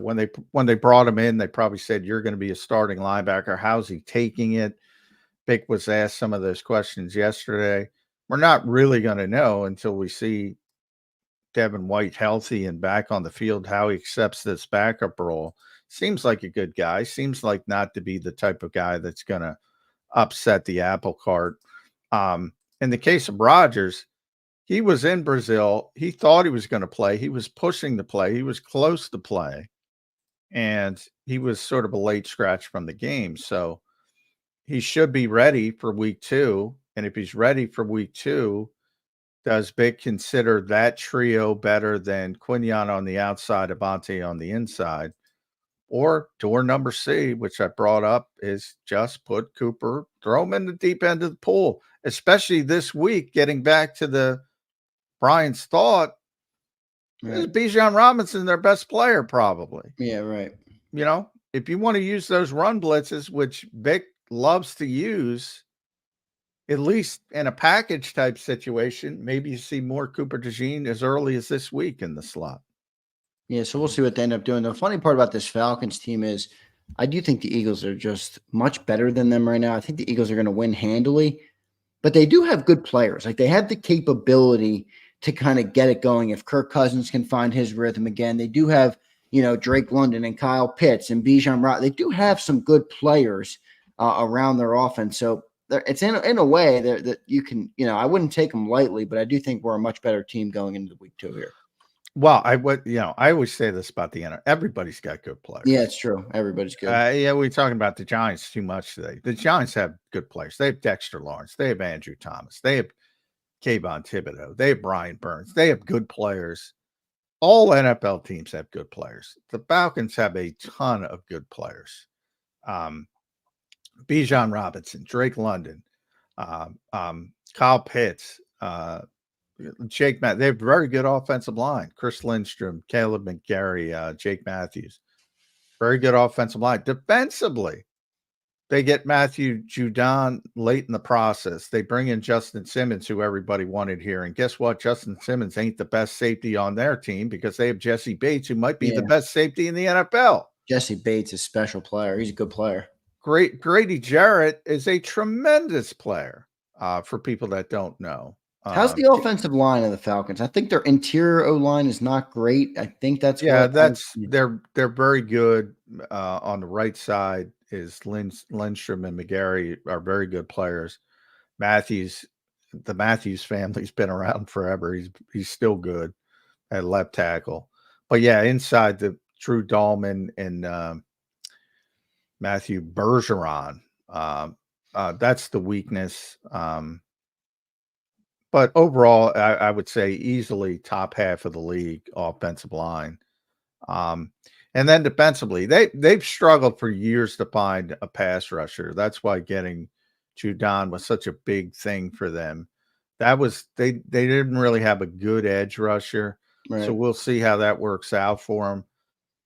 when they brought him in, they probably said, you're going to be a starting linebacker. How's he taking it? Vic was asked some of those questions yesterday. We're not really going to know until we see Devin White healthy and back on the field, how he accepts this backup role. Seems like a good guy. Seems like not to be the type of guy that's going to upset the apple cart. In the case of Rodgers, he was in Brazil. He thought he was going to play. He was pushing to play. He was close to play. And he was sort of a late scratch from the game. So he should be ready for week 2. And if he's ready for week 2, does Vic consider that trio better than Quinion on the outside, Avante on the inside? Or door number C, which I brought up, is just put Cooper, throw him in the deep end of the pool, especially this week, getting back to the Brian's thought. Right. Is Bijan Robinson their best player? Probably. Yeah, right. You know, if you want to use those run blitzes, which Vic loves to use, at least in a package type situation, maybe you see more Cooper DeJean as early as this week in the slot. Yeah, so we'll see what they end up doing. The funny part about this Falcons team is I do think the Eagles are just much better than them right now. I think the Eagles are going to win handily, but they do have good players. Like, they have the capability to kind of get it going if Kirk Cousins can find his rhythm again. They do have, you know, Drake London and Kyle Pitts and Bijan Robinson. They do have some good players around their offense. So it's in a way that you can, you know, I wouldn't take them lightly, but I do think we're a much better team going into week 2 here. Well, I always say this about the NFL. Everybody's got good players. Yeah, it's true. Everybody's good. Yeah, we're talking about the Giants too much today. The Giants have good players. They have Dexter Lawrence. They have Andrew Thomas. They have Kayvon Thibodeau. They have Brian Burns. They have good players. All NFL teams have good players. The Falcons have a ton of good players. Bijan Robinson, Drake London, Kyle Pitts, Jake Matt. They have very good offensive line. Chris Lindstrom, Caleb McGarry, Jake Matthews. Very good offensive line. Defensively, they get Matthew Judon late in the process. They bring in Justin Simmons, who everybody wanted here. And guess what? Justin Simmons ain't the best safety on their team because they have Jesse Bates, who might be the best safety in the NFL. Jesse Bates is a special player. He's a good player. Grady Jarrett is a tremendous player for people that don't know. How's the offensive line of the Falcons? I think their interior O-line is not great. I think that's they're very good on the right side. Is Lindstrom and McGarry are very good players. The Matthews family's been around forever. He's still good at left tackle. But yeah, inside the Drew Dahlman and Matthew Bergeron, that's the weakness. But overall, I would say easily top half of the league offensive line. And then defensively, they've struggled for years to find a pass rusher. That's why getting Judon was such a big thing for them. That was they didn't really have a good edge rusher. Right. So we'll see how that works out for them.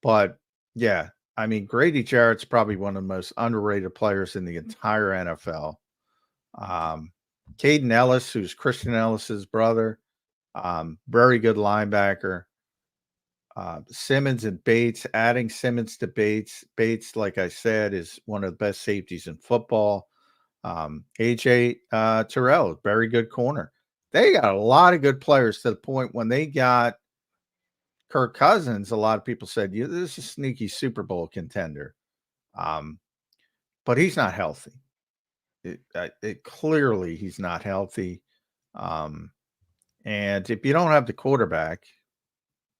But yeah, I mean, Grady Jarrett's probably one of the most underrated players in the entire NFL. Caden Ellis, who's Christian Ellis's brother, very good linebacker. Simmons and Bates, adding Simmons to Bates. Bates, like I said, is one of the best safeties in football. AJ Terrell, very good corner. They got a lot of good players to the point when they got Kirk Cousins, a lot of people said, this is a sneaky Super Bowl contender. But he's not healthy. Clearly he's not healthy. And if you don't have the quarterback,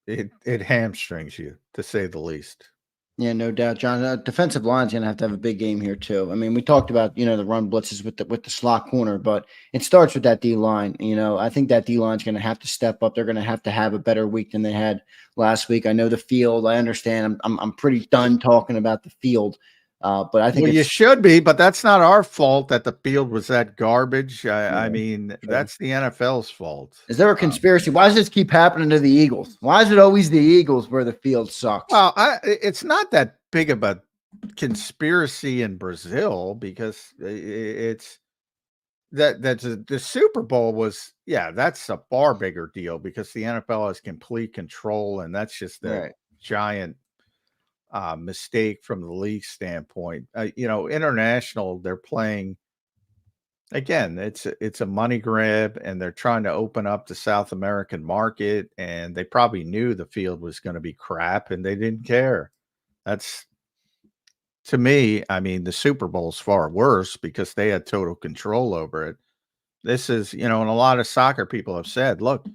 it hamstrings you, to say the least. Yeah, no doubt, John. Defensive line's going to have a big game here too. I mean, we talked about, the run blitzes with the slot corner, but it starts with that D line. I think that D line's going to have to step up. They're going to have a better week than they had last week. I know the field. I understand. I'm pretty done talking about the field. But I think you should be, but that's not our fault that the field was that garbage. I mean, that's the NFL's fault. Is there a conspiracy? Why does this keep happening to the Eagles? Why is it always the Eagles where the field sucks? Well, it's not that big of a conspiracy in Brazil because it's the Super Bowl was, that's a far bigger deal because the NFL has complete control, and that's just the giant mistake from the league standpoint. International, they're playing again, it's a money grab, and they're trying to open up the South American market, and they probably knew the field was going to be crap, and they didn't care. That's, to me, I mean, the Super Bowl's far worse because they had total control over it. This is, and a lot of soccer people have said, look,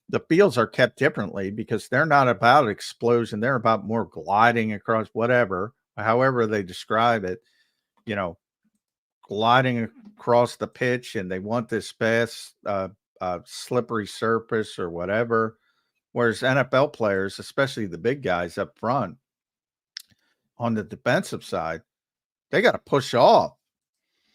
the fields are kept differently because they're not about explosion. They're about more gliding across whatever, however they describe it, gliding across the pitch, and they want this fast, slippery surface or whatever. Whereas NFL players, especially the big guys up front on the defensive side, they got to push off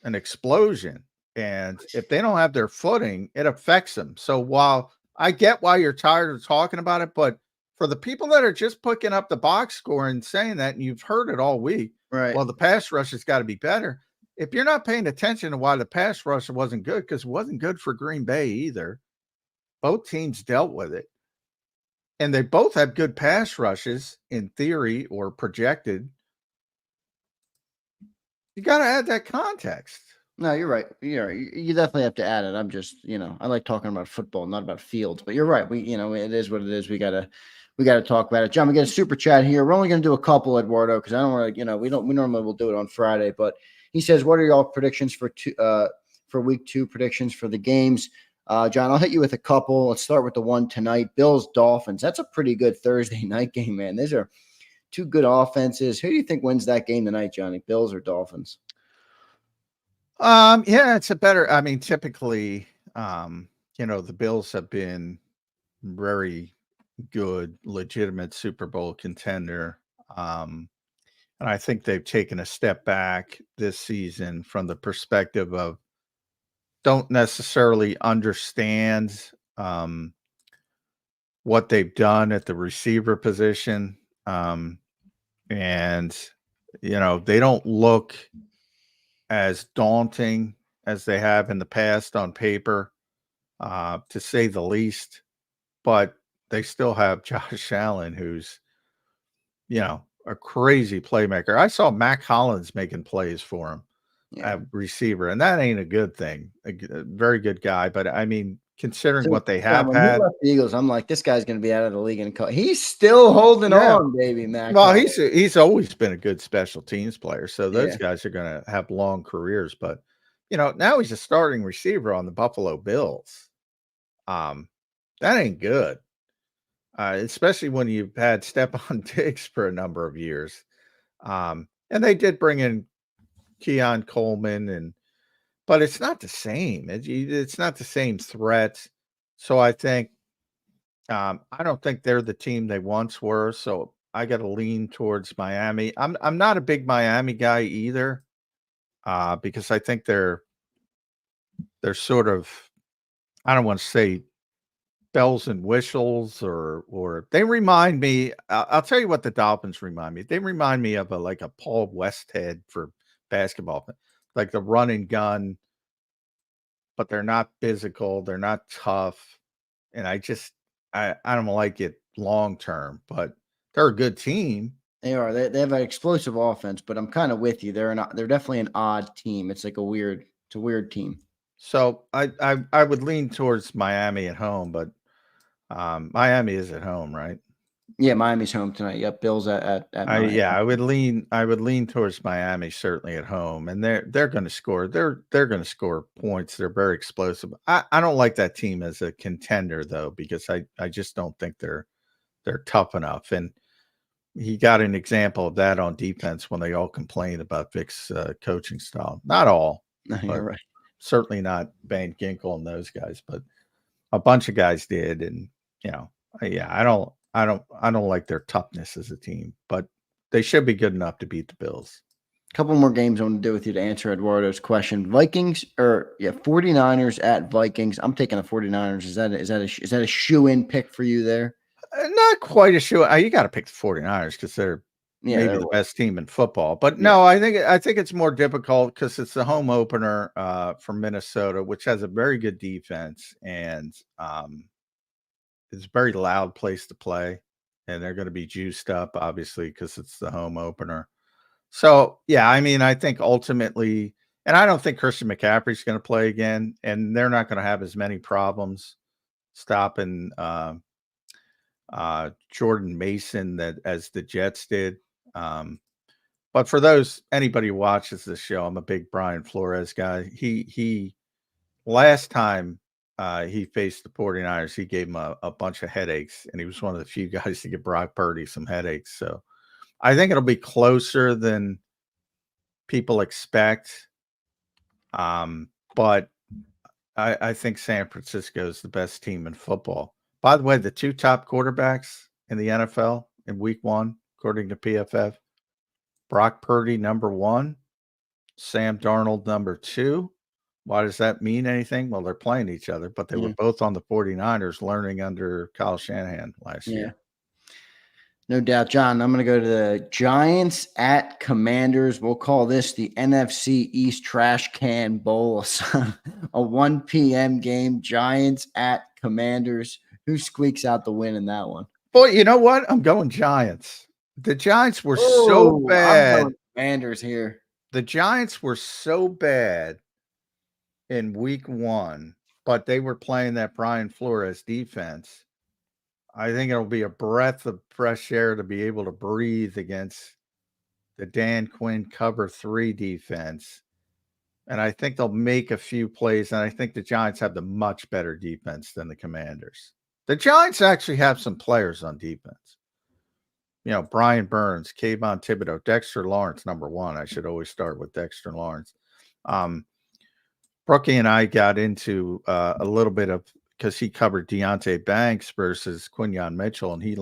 an explosion. And if they don't have their footing, it affects them. So while I get why you're tired of talking about it, but for the people that are just picking up the box score and saying that, and you've heard it all week, right? Well, the pass rush has got to be better. If you're not paying attention to why the pass rush wasn't good, because it wasn't good for Green Bay either. Both teams dealt with it. And they both have good pass rushes in theory or projected. You got to add that context. No, you're right. You definitely have to add it. I'm just, I like talking about football, not about fields. But you're right. It is what it is. We gotta talk about it. John, we got a super chat here. We're only gonna do a couple, Eduardo, because I don't want to. We normally will do it on Friday. But he says, "What are y'all predictions for week 2 predictions for the games?" John, I'll hit you with a couple. Let's start with the one tonight. Bills Dolphins. That's a pretty good Thursday night game, man. These are two good offenses. Who do you think wins that game tonight, Johnny? Bills or Dolphins? Yeah, it's a better, typically, the Bills have been very good, legitimate Super Bowl contender. And I think they've taken a step back this season from the perspective of don't necessarily understand what they've done at the receiver position. And, they don't look as daunting as they have in the past on paper, to say the least. But they still have Josh Allen, who's, a crazy playmaker. I saw Mac Hollins making plays for him at receiver, and that ain't a good thing. A very good guy, but considering what they have when had, he left the Eagles, I'm like, this guy's going to be out of the league, and he's still holding on, baby, Mac. Well, he's always been a good special teams player, so those guys are going to have long careers. But now he's a starting receiver on the Buffalo Bills. That ain't good, especially when you've had Stephon Diggs for a number of years. And they did bring in Keon Coleman, but it's not the same. It's not the same threat. So I think I don't think they're the team they once were. So I got to lean towards Miami. I'm not a big Miami guy either, because I think they're sort of, I don't want to say bells and whistles, or they remind me. I'll tell you what the Dolphins remind me. They remind me of like a Paul Westhead for basketball, like the run and gun, but they're not physical. They're not tough. And I don't like it long term, but they're a good team. They are. They have an explosive offense, but I'm kind of with you. They're definitely an odd team. It's like it's a weird team. So I would lean towards Miami at home, but Miami is at home, right? Yeah, Miami's home tonight. Yep, Bills at Miami. I would lean towards Miami certainly at home, and they're going to score. They're going to score points. They're very explosive. I don't like that team as a contender though, because I just don't think they're tough enough. And he got an example of that on defense when they all complained about Vic's coaching style. Not all, you're right. Certainly not Van Ginkel and those guys, but a bunch of guys did. And I don't like their toughness as a team, but they should be good enough to beat the Bills. A couple more games I want to do with you to answer Eduardo's question. 49ers at Vikings. I'm taking the 49ers. Is that a shoe-in pick for you there? Not quite a shoe. You got to pick the 49ers because they're maybe the best team in football. But no, I think it's more difficult because it's the home opener for Minnesota, which has a very good defense, and it's a very loud place to play, and they're going to be juiced up, obviously, because it's the home opener. So, I think ultimately And I don't think Christian McCaffrey's going to play again, and they're not going to have as many problems stopping Jordan Mason as the Jets did. But for anybody who watches this show, I'm a big Brian Flores guy. He last time he faced the 49ers, he gave him a bunch of headaches, and he was one of the few guys to give Brock Purdy some headaches. So I think it'll be closer than people expect. But I think San Francisco is the best team in football. By the way, the 2 top quarterbacks in the NFL in week 1, according to PFF, Brock Purdy, number 1, Sam Darnold, number 2. Why does that mean anything? Well, they're playing each other, but they were both on the 49ers learning under Kyle Shanahan last year. No doubt, John. I'm going to go to the Giants at Commanders. We'll call this the NFC East Trash Can Bowl. A 1 p.m. game, Giants at Commanders. Who squeaks out the win in that one? Boy, you know what? I'm going Giants. The Giants were so bad. I'm going Commanders here. The Giants were so bad in week 1, but they were playing that Brian Flores defense. I think it'll be a breath of fresh air to be able to breathe against the Dan Quinn cover 3 defense. And I think they'll make a few plays, and I think the Giants have the much better defense than the Commanders. The Giants actually have some players on defense. You know, Brian Burns, Kayvon Thibodeau, Dexter Lawrence, number 1. I should always start with Dexter Lawrence. Brookie and I got into a little bit of, because he covered Deonte Banks versus Quinyon Mitchell, and he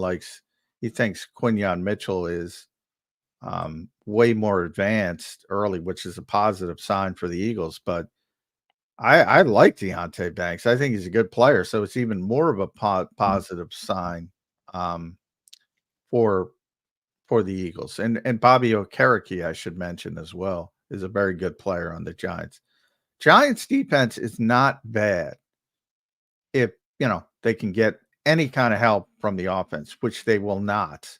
thinks Quinyon Mitchell is way more advanced early, which is a positive sign for the Eagles. But I like Deonte Banks. I think he's a good player, so it's even more of a positive sign for the Eagles. And Bobby Okereke, I should mention as well, is a very good player on the Giants. Giants defense is not bad if, they can get any kind of help from the offense, which they will not.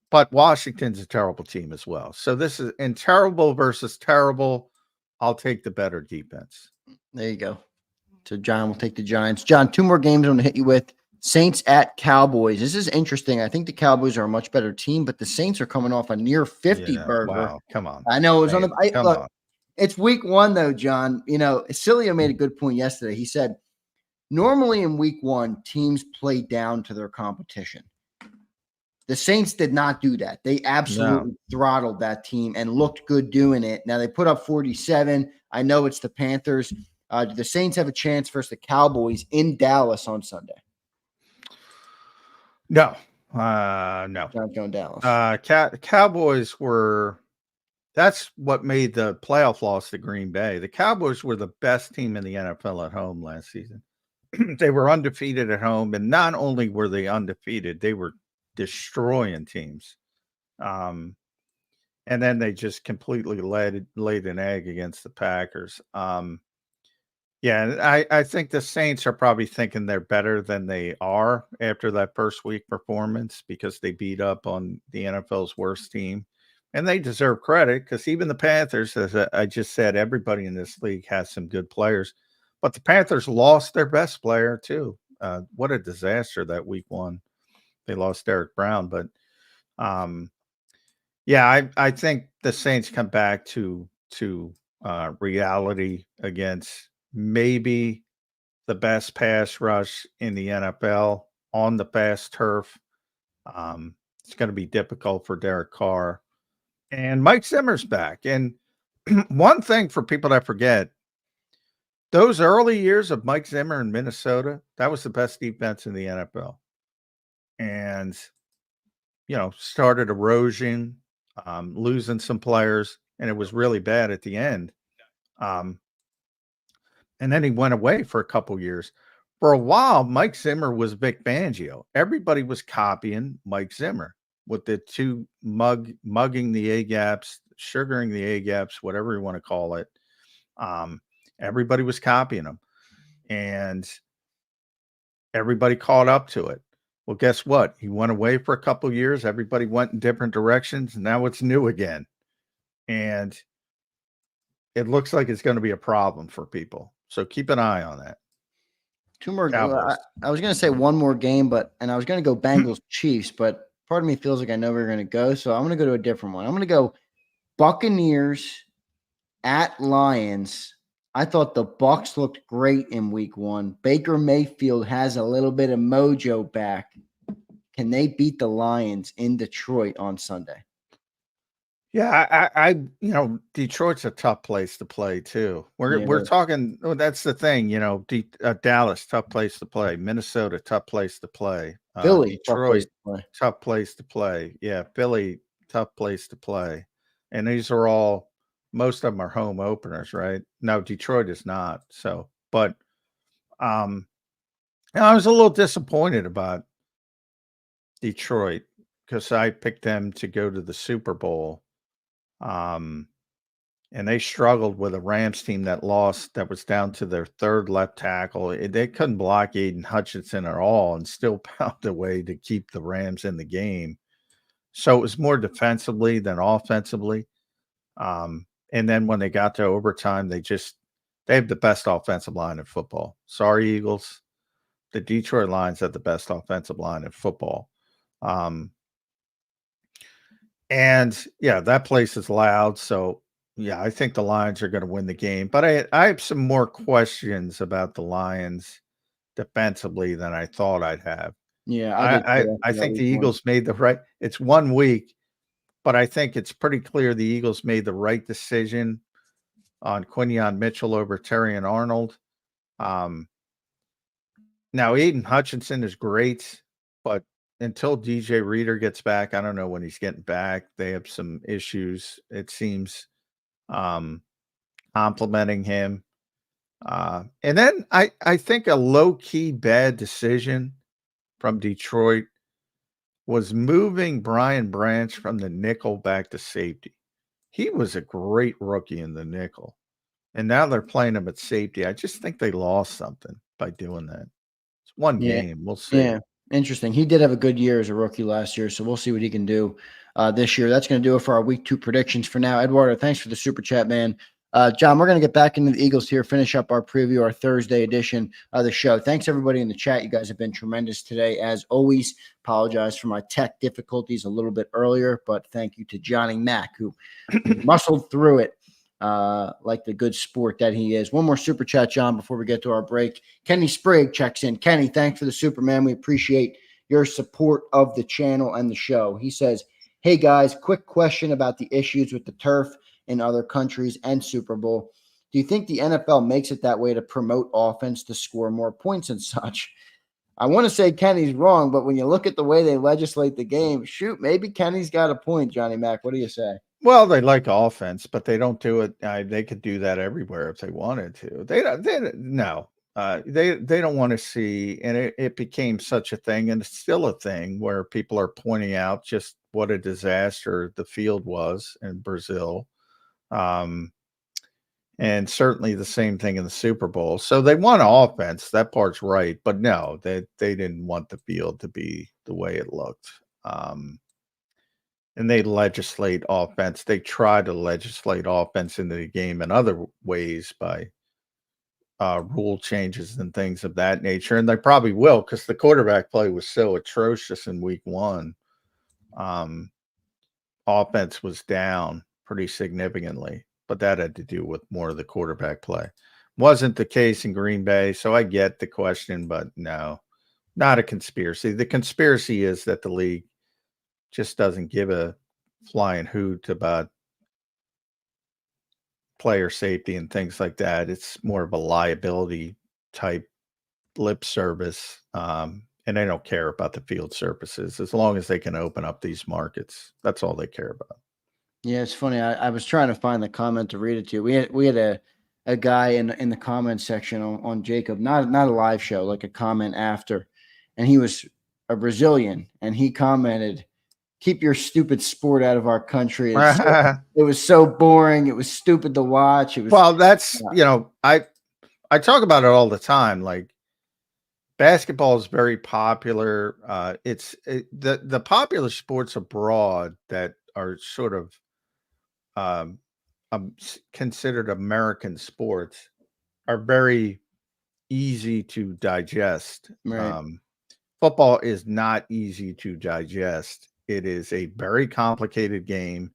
But Washington's a terrible team as well. So this is in terrible versus terrible. I'll take the better defense. There you go. So John will take the Giants. John, 2 more games I'm going to hit you with. Saints at Cowboys. This is interesting. I think the Cowboys are a much better team, but the Saints are coming off a near 50 burger. Wow, come on. I know it was on the look, it's week 1 though, John. Cilio made a good point yesterday. He said, normally in week 1, teams play down to their competition. The Saints did not do that. They absolutely throttled that team and looked good doing it. Now they put up 47. I know it's the Panthers. Do the Saints have a chance versus the Cowboys in Dallas on Sunday? No. Not going Dallas. Cowboys were – that's what made the playoff loss to Green Bay. The Cowboys were the best team in the NFL at home last season. They were undefeated at home, and not only were they undefeated, they were destroying teams. And then they just completely laid an egg against the Packers. I think the Saints are probably thinking they're better than they are after that first week performance because they beat up on the NFL's worst team. And they deserve credit because even the Panthers, as I just said, everybody in this league has some good players. But the Panthers lost their best player too. What a disaster that week 1. They lost Derek Brown. But, I think the Saints come back to reality against maybe the best pass rush in the NFL on the fast turf. It's going to be difficult for Derek Carr. And Mike Zimmer's back. And one thing for people that forget, those early years of Mike Zimmer in Minnesota, that was the best defense in the NFL. And, started erosion, losing some players, and it was really bad at the end. And then he went away for a couple years. For a while, Mike Zimmer was Vic Fangio. Everybody was copying Mike Zimmer with the 2 mugging the A-gaps, sugaring the A-gaps, whatever you want to call it. Everybody was copying him. And everybody caught up to it. Well, guess what? He went away for a couple years. Everybody went in different directions. And now it's new again. And it looks like it's going to be a problem for people. So keep an eye on that. Two more. Cowboys. I was going to say one more game, and I was going to go Bengals Chiefs, but part of me feels like I know where you're going to go. So I'm going to go to a different one. I'm going to go Buccaneers at Lions. I thought the Bucs looked great in week 1. Baker Mayfield has a little bit of mojo back. Can they beat the Lions in Detroit on Sunday? Yeah, I Detroit's a tough place to play too. We're talking. Oh, that's the thing, Dallas, tough place to play. Minnesota, tough place to play. Philly, Detroit, tough place to play. Yeah, Philly, tough place to play. And these are all, most of them are home openers, right? No, Detroit is not. So, but I was a little disappointed about Detroit because I picked them to go to the Super Bowl. And they struggled with a Rams team that lost, that was down to their third left tackle. They couldn't block Aiden Hutchinson at all and still found a way to keep the Rams in the game. So it was more defensively than offensively. And then when they got to overtime, they have the best offensive line in football. Sorry, Eagles. The Detroit Lions have the best offensive line in football. And yeah, that place is loud. So yeah, I think the Lions are going to win the game. But I have some more questions about the Lions defensively than I thought I'd have. Yeah, I think the Eagles made the right. It's 1 week, but I think it's pretty clear the Eagles made the right decision on Quinyon Mitchell over Terrion Arnold. Now Aiden Hutchinson is great, but until DJ Reader gets back, I don't know when he's getting back. They have some issues, it seems, complimenting him. And then I think a low-key bad decision from Detroit was moving Brian Branch from the nickel back to safety. He was a great rookie in the nickel. And now they're playing him at safety. I just think they lost something by doing that. It's one game. We'll see. Yeah. Interesting. He did have a good year as a rookie last year, so we'll see what he can do this year. That's going to do it for our week 2 predictions for now. Eduardo, thanks for the super chat, man. John, we're going to get back into the Eagles here, finish up our preview, our Thursday edition of the show. Thanks, everybody in the chat. You guys have been tremendous today. As always, apologize for my tech difficulties a little bit earlier, but thank you to Johnny Mack, who muscled through it like the good sport that he is. One more super chat, John, before we get to our break. Kenny Sprague checks in. Kenny, thanks for the Superman. We appreciate your support of the channel and the show. He says, hey, guys, quick question about the issues with the turf in other countries and Super Bowl. Do you think the NFL makes it that way to promote offense to score more points and such? I want to say Kenny's wrong, but when you look at the way they legislate the game, shoot, maybe Kenny's got a point, Johnny Mack. What do you say? Well, they like offense, but they don't do it. They could do that everywhere if they wanted to. They don't want to see, and it became such a thing, and it's still a thing where people are pointing out just what a disaster the field was in Brazil. And certainly the same thing in the Super Bowl. So they want offense. That part's right. But no, they didn't want the field to be the way it looked. And they legislate offense. They try to legislate offense into the game in other ways by rule changes and things of that nature. And they probably will, because the quarterback play was so atrocious in week 1. Offense was down pretty significantly, but that had to do with more of the quarterback play. Wasn't the case in Green Bay, so I get the question, but no, not a conspiracy. The conspiracy is that the league just doesn't give a flying hoot about player safety and things like that. It's more of a liability type lip service, and they don't care about the field surfaces as long as they can open up these markets. That's all they care about. Yeah, it's funny. I was trying to find the comment to read it to you. We had a guy in the comment section on JAKIB, not a live show, like a comment after, and he was a Brazilian, and he commented, "Keep your stupid sport out of our country." It was so boring. It was stupid to watch. It was that's I talk about it all the time. Like, basketball is very popular. The popular sports abroad that are sort of considered American sports are very easy to digest. Right. Football is not easy to digest. It is a very complicated game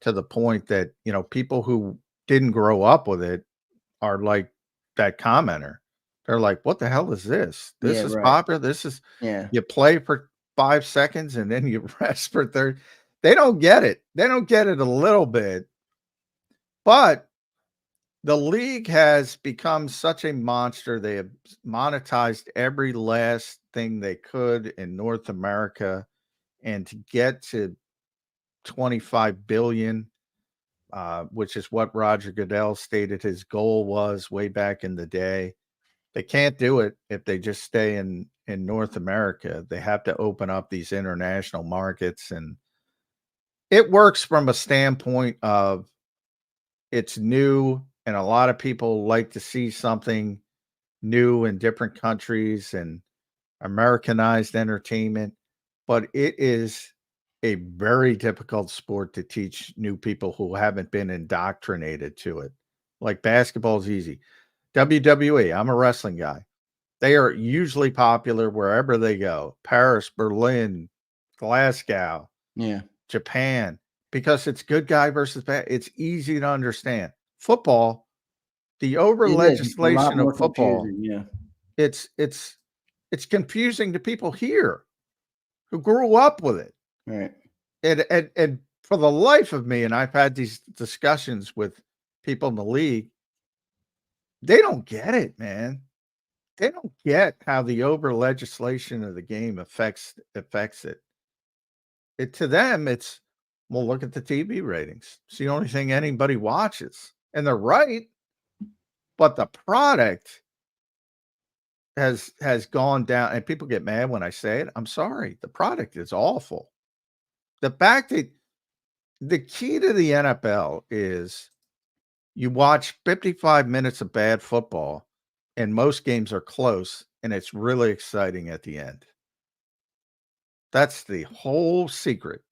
to the point that, people who didn't grow up with it are like that commenter. They're like, what the hell is this? This is popular. This is, you play for 5 seconds and then you rest for 30. They don't get it. They don't get it a little bit. But the league has become such a monster. They have monetized every last thing they could in North America. And to get to 25 billion, which is what Roger Goodell stated his goal was way back in the day. They can't do it if they just stay in North America. They have to open up these international markets. And it works from a standpoint of it's new, and a lot of people like to see something new in different countries and Americanized entertainment. But it is a very difficult sport to teach new people who haven't been indoctrinated to it. Like basketball is easy. WWE, I'm a wrestling guy. They are usually popular wherever they go. Paris, Berlin, Glasgow, Japan, because it's good guy versus bad. It's easy to understand. Football, the over legislation of football, it's confusing to people here who grew up with it. Right. And for the life of me, and I've had these discussions with people in the league, they don't get it, man. They don't get how the over legislation of the game affects it. To them, it's, well, look at the TV ratings. It's the only thing anybody watches. And they're right. But the product has gone down, and people get mad when I say it. I'm sorry. The product is awful. The fact that the key to the NFL is you watch 55 minutes of bad football, and most games are close, and it's really exciting at the end. That's the whole secret.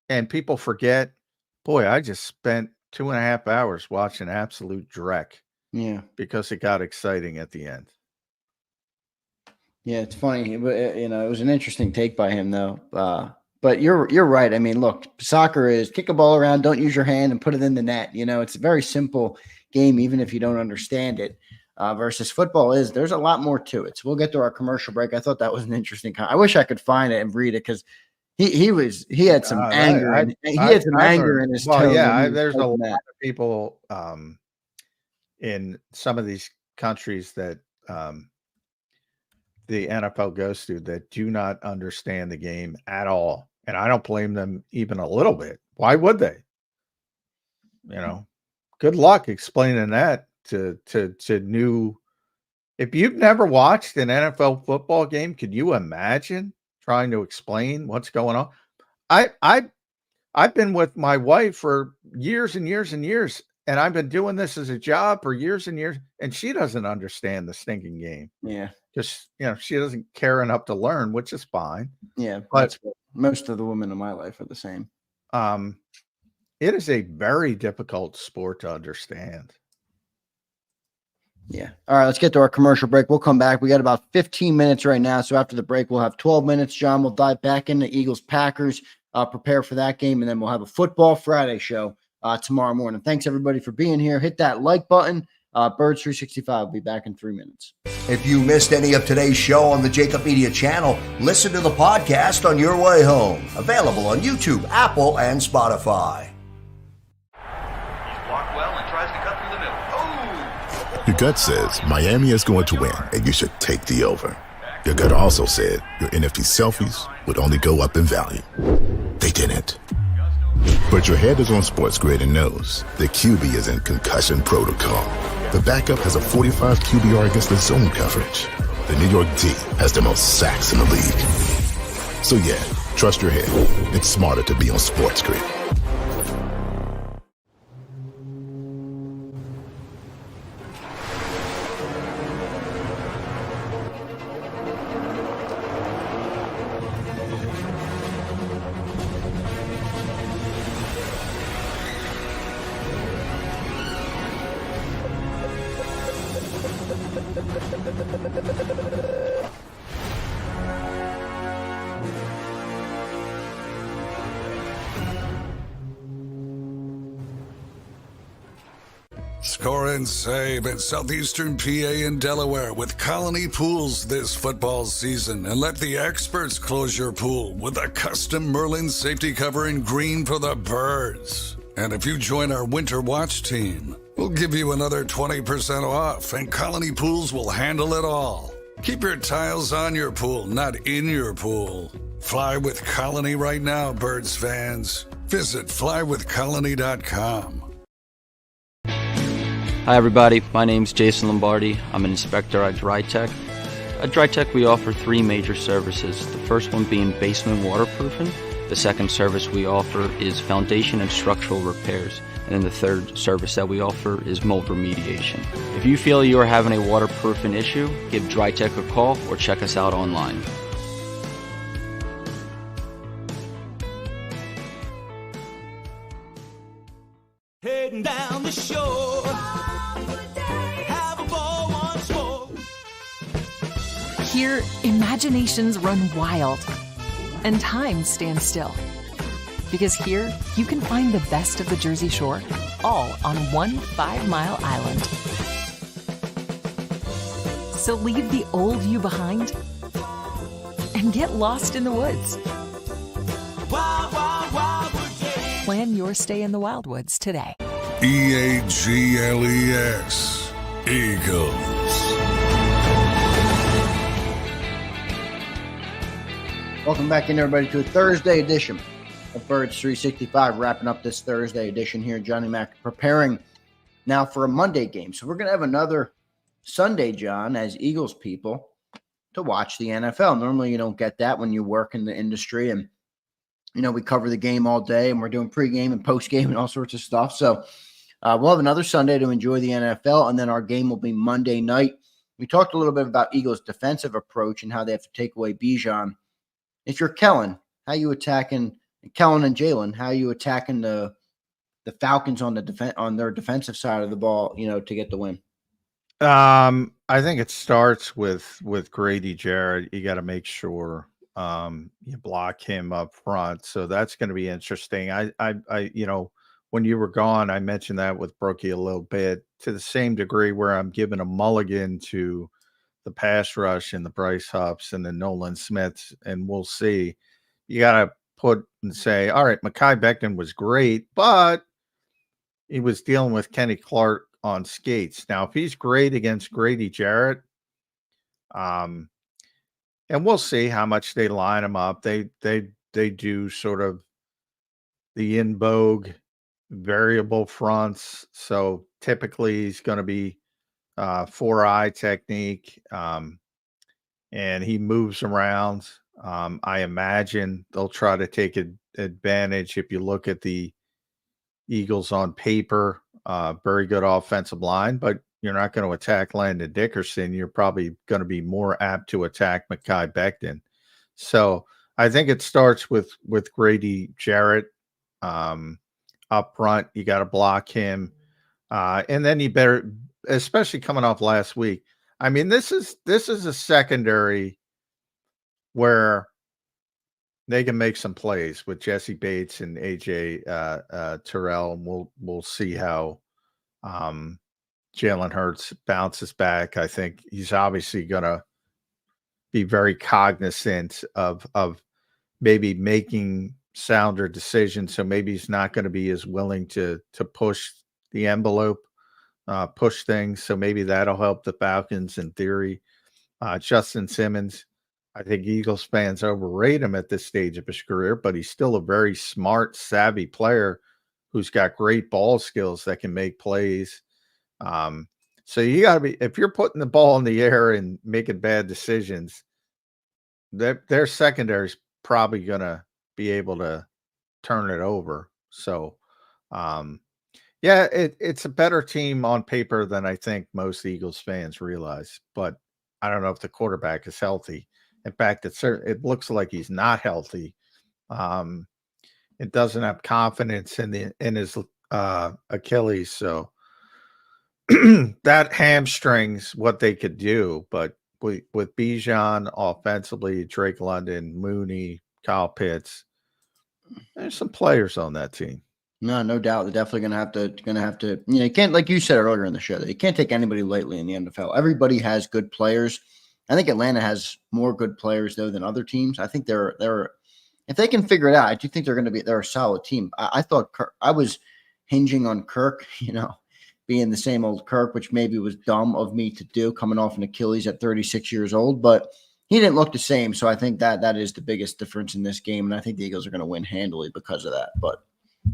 And people forget, boy, I just spent 2.5 hours watching absolute dreck. Yeah. Because it got exciting at the end. Yeah, it's funny. It was an interesting take by him, though. But you're right. I mean, look, soccer is kick a ball around, don't use your hand, and put it in the net. It's a very simple game, even if you don't understand it. Versus football there's a lot more to it. So we'll get to our commercial break. I thought that was an interesting I wish I could find it and read it, because he had some anger. Anger in his tone. Yeah, there's a lot of people in some of these countries that the NFL goes to that do not understand the game at all. And I don't blame them even a little bit. Why would they? Good luck explaining that to new. If you've never watched an NFL football game, could you imagine trying to explain what's going on? I've been with my wife for years and years and years, and I've been doing this as a job for years and years, and she doesn't understand the stinking game. Yeah. Because, she doesn't care enough to learn, which is fine. Yeah. But most of the women in my life are the same. It is a very difficult sport to understand. Yeah. All right, let's get to our commercial break. We'll come back. We got about 15 minutes right now. So after the break, we'll have 12 minutes. John will dive back into Eagles-Packers, prepare for that game, and then we'll have a Football Friday show tomorrow morning. Thanks, everybody, for being here. Hit that like button. Birds 365 will be back in 3 minutes. If you missed any of today's show on the JAKIB Media channel, listen to the podcast on your way home. Available on YouTube, Apple, and Spotify. He's blocked well and tries to cut through the middle. Oh! Your gut says Miami is going to win, and you should take the over. Your gut also said your NFT selfies would only go up in value. They didn't. But your head is on Sports Grid and knows the QB is in concussion protocol. The backup has a 45 QBR against the zone coverage. The New York D has the most sacks in the league. So yeah, trust your head. It's smarter to be on Sports Grid. score and save at Southeastern PA and Delaware with Colony Pools this football season, and let the experts close your pool with a custom Merlin safety cover in green for the birds. And if you join our Winter Watch team, we'll give you another 20% off, and Colony Pools will handle it all. Keep your tiles on your pool, not in your pool. Fly with Colony right now, Birds fans. Visit flywithcolony.com. Hi everybody, my name's Jason Lombardi. I'm an inspector at DryTech. At DryTech we offer three major services, the first one being basement waterproofing. The second service we offer is foundation and structural repairs. And then the third service that we offer is mold remediation. If you feel you are having a waterproofing issue, give DryTech a call or check us out online. Heading down the shore. Have a ball once more. Here, imaginations run wild and time stands still. Because here, you can find the best of the Jersey Shore, all on one 5-mile island. So leave the old you behind and get lost in the woods. Wild, wild, wildwood days. Plan your stay in the Wildwoods today. EAGLES, Eagles. Welcome back in, everybody, to a Thursday edition of Birds 365, wrapping up this Thursday edition here. Johnny Mac preparing now for a Monday game. So we're going to have another Sunday, John, as Eagles people, to watch the NFL. Normally you don't get that when you work in the industry, and, you know, we cover the game all day and we're doing pregame and postgame and all sorts of stuff. So we'll have another Sunday to enjoy the NFL, and then our game will be Monday night. We talked a little bit about Eagles' defensive approach and how they have to take away Bijan. If you're Kellen, how you attacking Kellen and Jalen? How you attacking the Falcons on their defensive side of the ball? You know, to get the win. I think it starts with Grady Jarrett. You got to make sure you block him up front. So that's going to be interesting. I you know, when you were gone, I mentioned that with Brookie a little bit, to the same degree where I'm giving a mulligan to the pass rush and the Bryce Hupps and the Nolan Smiths, and we'll see. You got to put and say, all right, Mekhi Becton was great, but he was dealing with Kenny Clark on skates. Now, if he's great against Grady Jarrett, and we'll see how much they line him up. They do sort of the in vogue variable fronts. So typically he's going to be 4-eye technique, and he moves around. I imagine they'll try to take advantage. If you look at the Eagles on paper, very good offensive line, but you're not going to attack Landon Dickerson. You're probably going to be more apt to attack Mekhi Becton. So I think it starts with Grady Jarrett up front. You got to block him, and then you better, especially coming off last week. I mean, this is a secondary where they can make some plays with Jesse Bates and AJ Terrell, and we'll see how Jalen Hurts bounces back. I think he's obviously going to be very cognizant of maybe making sounder decisions. So maybe he's not going to be as willing to push the envelope, push things. So maybe that'll help the Falcons in theory. Justin Simmons, I think Eagles fans overrate him at this stage of his career, but he's still a very smart, savvy player who's got great ball skills that can make plays. So you got to be, if you're putting the ball in the air and making bad decisions, their secondary is probably going to be able to turn it over. So, yeah, it's a better team on paper than I think most Eagles fans realize, but I don't know if the quarterback is healthy. In fact, it looks like he's not healthy. It doesn't have confidence in his Achilles, so that hamstrings what they could do. But with Bijan offensively, Drake London, Mooney, Kyle Pitts, there's some players on that team. No doubt. They're definitely gonna have to. You can't, like you said earlier in the show, that you can't take anybody lightly in the NFL. Everybody has good players. I think Atlanta has more good players though than other teams. I think they're if they can figure it out, I do think they're a solid team. I thought I was hinging on Kirk, being the same old Kirk, which maybe was dumb of me to do, coming off an Achilles at 36 years old, but he didn't look the same. So I think that is the biggest difference in this game, and I think the Eagles are going to win handily because of that. But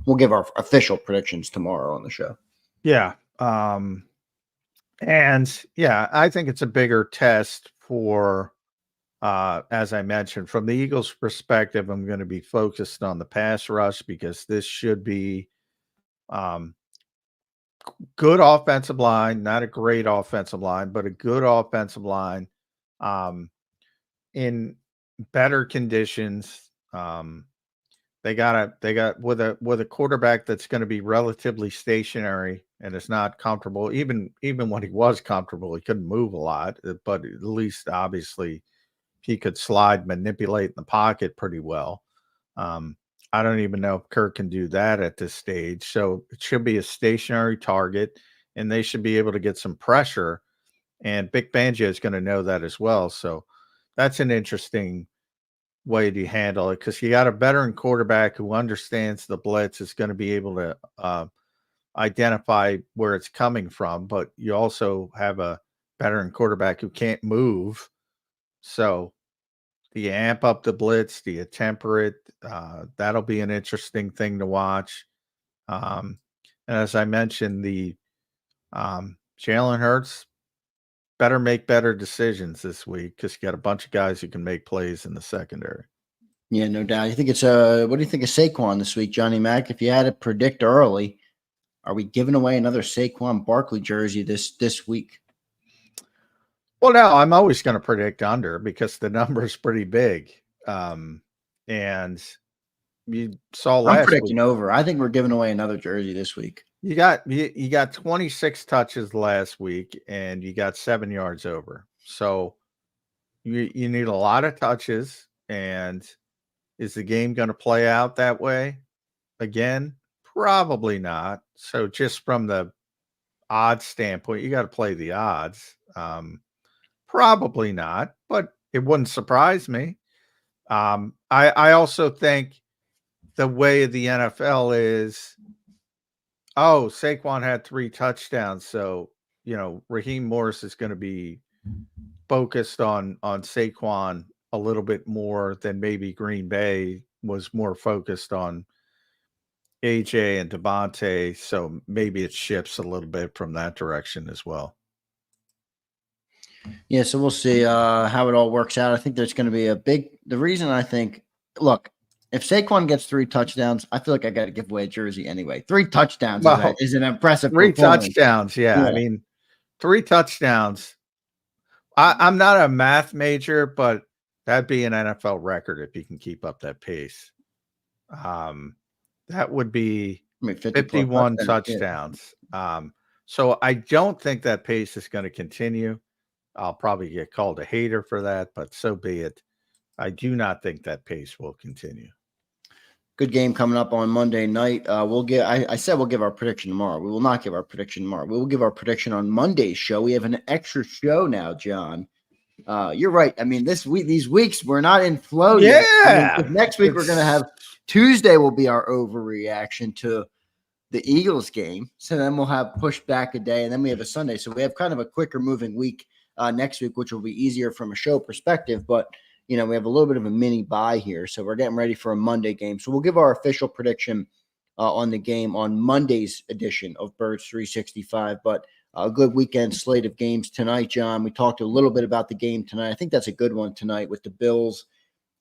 we'll give our official predictions tomorrow on the show. Yeah. And yeah, I think it's a bigger test for, as I mentioned, from the Eagles' perspective, I'm going to be focused on the pass rush because this should be good offensive line, not a great offensive line, but a good offensive line in better conditions. They got with a quarterback that's going to be relatively stationary and is not comfortable. Even when he was comfortable, he couldn't move a lot, but at least obviously he could slide, manipulate in the pocket pretty well. I don't even know if Kirk can do that at this stage. So it should be a stationary target, and they should be able to get some pressure. And Vic Fangio is going to know that as well. So that's an interesting way to handle it because you got a veteran quarterback who understands the blitz, is going to be able to identify where it's coming from. But you also have a veteran quarterback who can't move. So do you amp up the blitz? Do you temper it? That'll be an interesting thing to watch. And as I mentioned, the Jalen Hurts better make better decisions this week because you got a bunch of guys who can make plays in the secondary. Yeah, no doubt. You think it's what do you think of Saquon this week, Johnny Mac? If you had to predict early, are we giving away another Saquon Barkley jersey this week? Well, no, I'm always going to predict under because the number is pretty big. And you saw last I'm predicting week, over. I think we're giving away another jersey this week. You got 26 touches last week, and you got 7 yards over. So you need a lot of touches. And is the game going to play out that way again? Probably not. So just from the odds standpoint, you got to play the odds. Probably not, but it wouldn't surprise me. I also think the way the NFL is, Saquon had 3 touchdowns. So, Raheem Morris is going to be focused on Saquon a little bit more than maybe Green Bay was more focused on AJ and Devontae. So maybe it shifts a little bit from that direction as well. Yeah, so we'll see how it all works out. I think there's going to be the reason I think, look, if Saquon gets 3 touchdowns, I feel like I got to give away a jersey anyway. 3 touchdowns is an impressive 3 performance. touchdowns, yeah. I mean, 3 touchdowns. I'm not a math major, but that'd be an NFL record if you can keep up that pace. That would be 51 touchdowns. So I don't think that pace is going to continue. I'll probably get called a hater for that, but so be it. I do not think that pace will continue. Good game coming up on Monday night. I said we'll give our prediction tomorrow. We will not give our prediction tomorrow. We will give our prediction on Monday's show. We have an extra show now, John. You're right. I mean, these weeks we're not in flow yet. I mean, next week we're going to have Tuesday will be our overreaction to the Eagles game. So then we'll have pushed back a day, and then we have a Sunday. So we have kind of a quicker moving week next week, which will be easier from a show perspective. But, we have a little bit of a mini bye here. So we're getting ready for a Monday game. So we'll give our official prediction on the game on Monday's edition of Birds 365. But a good weekend slate of games tonight, John. We talked a little bit about the game tonight. I think that's a good one tonight with the Bills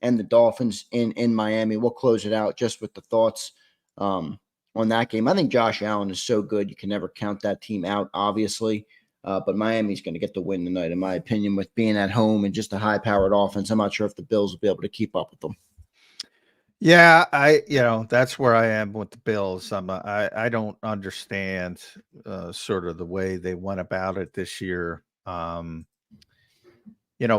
and the Dolphins in Miami. We'll close it out just with the thoughts on that game. I think Josh Allen is so good. You can never count that team out, obviously. But Miami's going to get the win tonight, in my opinion, with being at home and just a high-powered offense. I'm not sure if the Bills will be able to keep up with them. Yeah, that's where I am with the Bills. I don't understand sort of the way they went about it this year.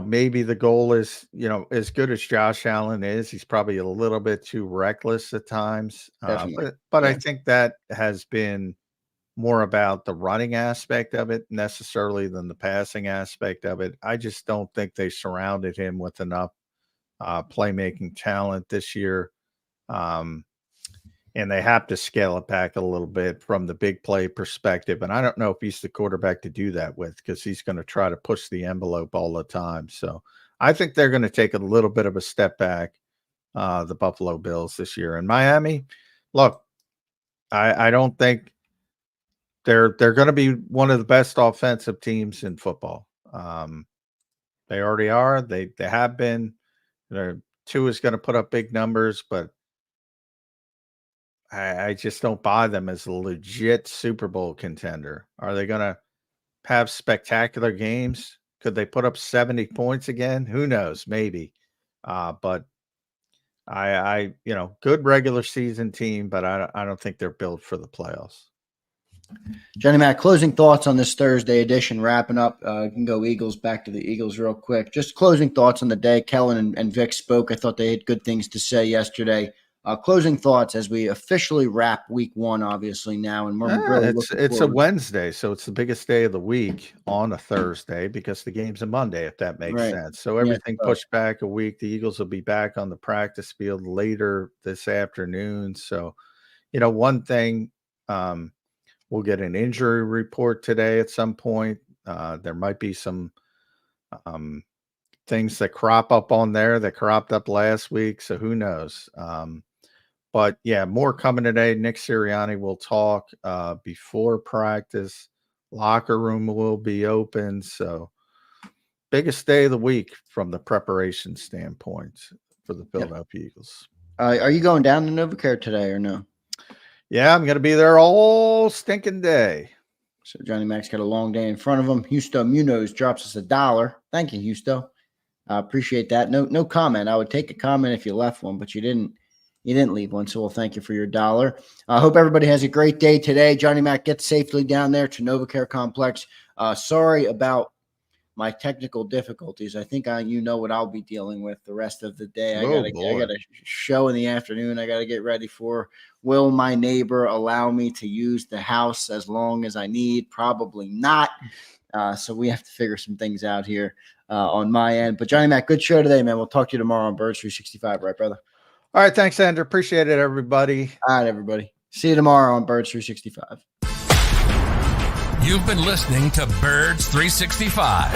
maybe the goal is, as good as Josh Allen is, he's probably a little bit too reckless at times. But I think that has been more about the running aspect of it necessarily than the passing aspect of it. I just don't think they surrounded him with enough playmaking talent this year. And they have to scale it back a little bit from the big play perspective. And I don't know if he's the quarterback to do that with, because he's going to try to push the envelope all the time. So I think they're going to take a little bit of a step back, the Buffalo Bills this year. And Miami, look, I don't think they're going to be one of the best offensive teams in football. They already are. They have been. Tua is going to put up big numbers, but I just don't buy them as a legit Super Bowl contender. Are they going to have spectacular games? Could they put up 70 points again? Who knows? Maybe. But I good regular season team, but I don't think they're built for the playoffs. Johnny Mac, closing thoughts on this Thursday edition, wrapping up. You can go Eagles, back to the Eagles real quick. Just closing thoughts on the day. Kellen and Vic spoke. I thought they had good things to say yesterday. Closing thoughts as we officially wrap week one, obviously now. And we're really it's a Wednesday, so it's the biggest day of the week on a Thursday because the game's a Monday, if that makes sense. So everything pushed back a week. The Eagles will be back on the practice field later this afternoon. So, one thing, we'll get an injury report today at some point. There might be some things that crop up on there that cropped up last week. So who knows? But yeah, more coming today. Nick Sirianni will talk before practice. Locker room will be open. So biggest day of the week from the preparation standpoint for the Philadelphia Eagles. Are you going down to NovaCare today or no? Yeah, I'm going to be there all stinking day. So Johnny Mac's got a long day in front of him. Husto Munoz drops us $1. Thank you, Husto. I appreciate that. No comment. I would take a comment if you left one, but you didn't leave one. So we'll thank you for your $1. I hope everybody has a great day today. Johnny Mac gets safely down there to NovaCare Complex. Sorry about my technical difficulties. I think you know what I'll be dealing with the rest of the day. I got a show in the afternoon I got to get ready for. Will my neighbor allow me to use the house as long as I need? Probably not. So we have to figure some things out here on my end. But Johnny Mac, good show today, man. We'll talk to you tomorrow on Birds 365, right, brother? All right. Thanks, Zander. Appreciate it, everybody. All right, everybody. See you tomorrow on Birds 365. You've been listening to Birds 365,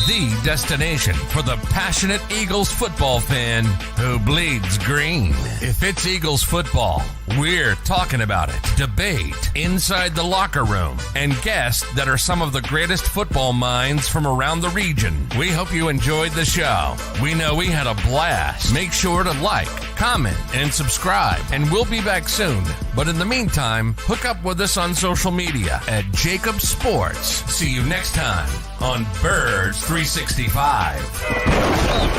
the destination for the passionate Eagles football fan who bleeds green. If it's Eagles football, we're talking about it. Debate, inside the locker room, and guests that are some of the greatest football minds from around the region. We hope you enjoyed the show. We know we had a blast. Make sure to like, comment, and subscribe, and we'll be back soon. But in the meantime, hook up with us on social media at JAKIB Sports. See you next time on Birds 365.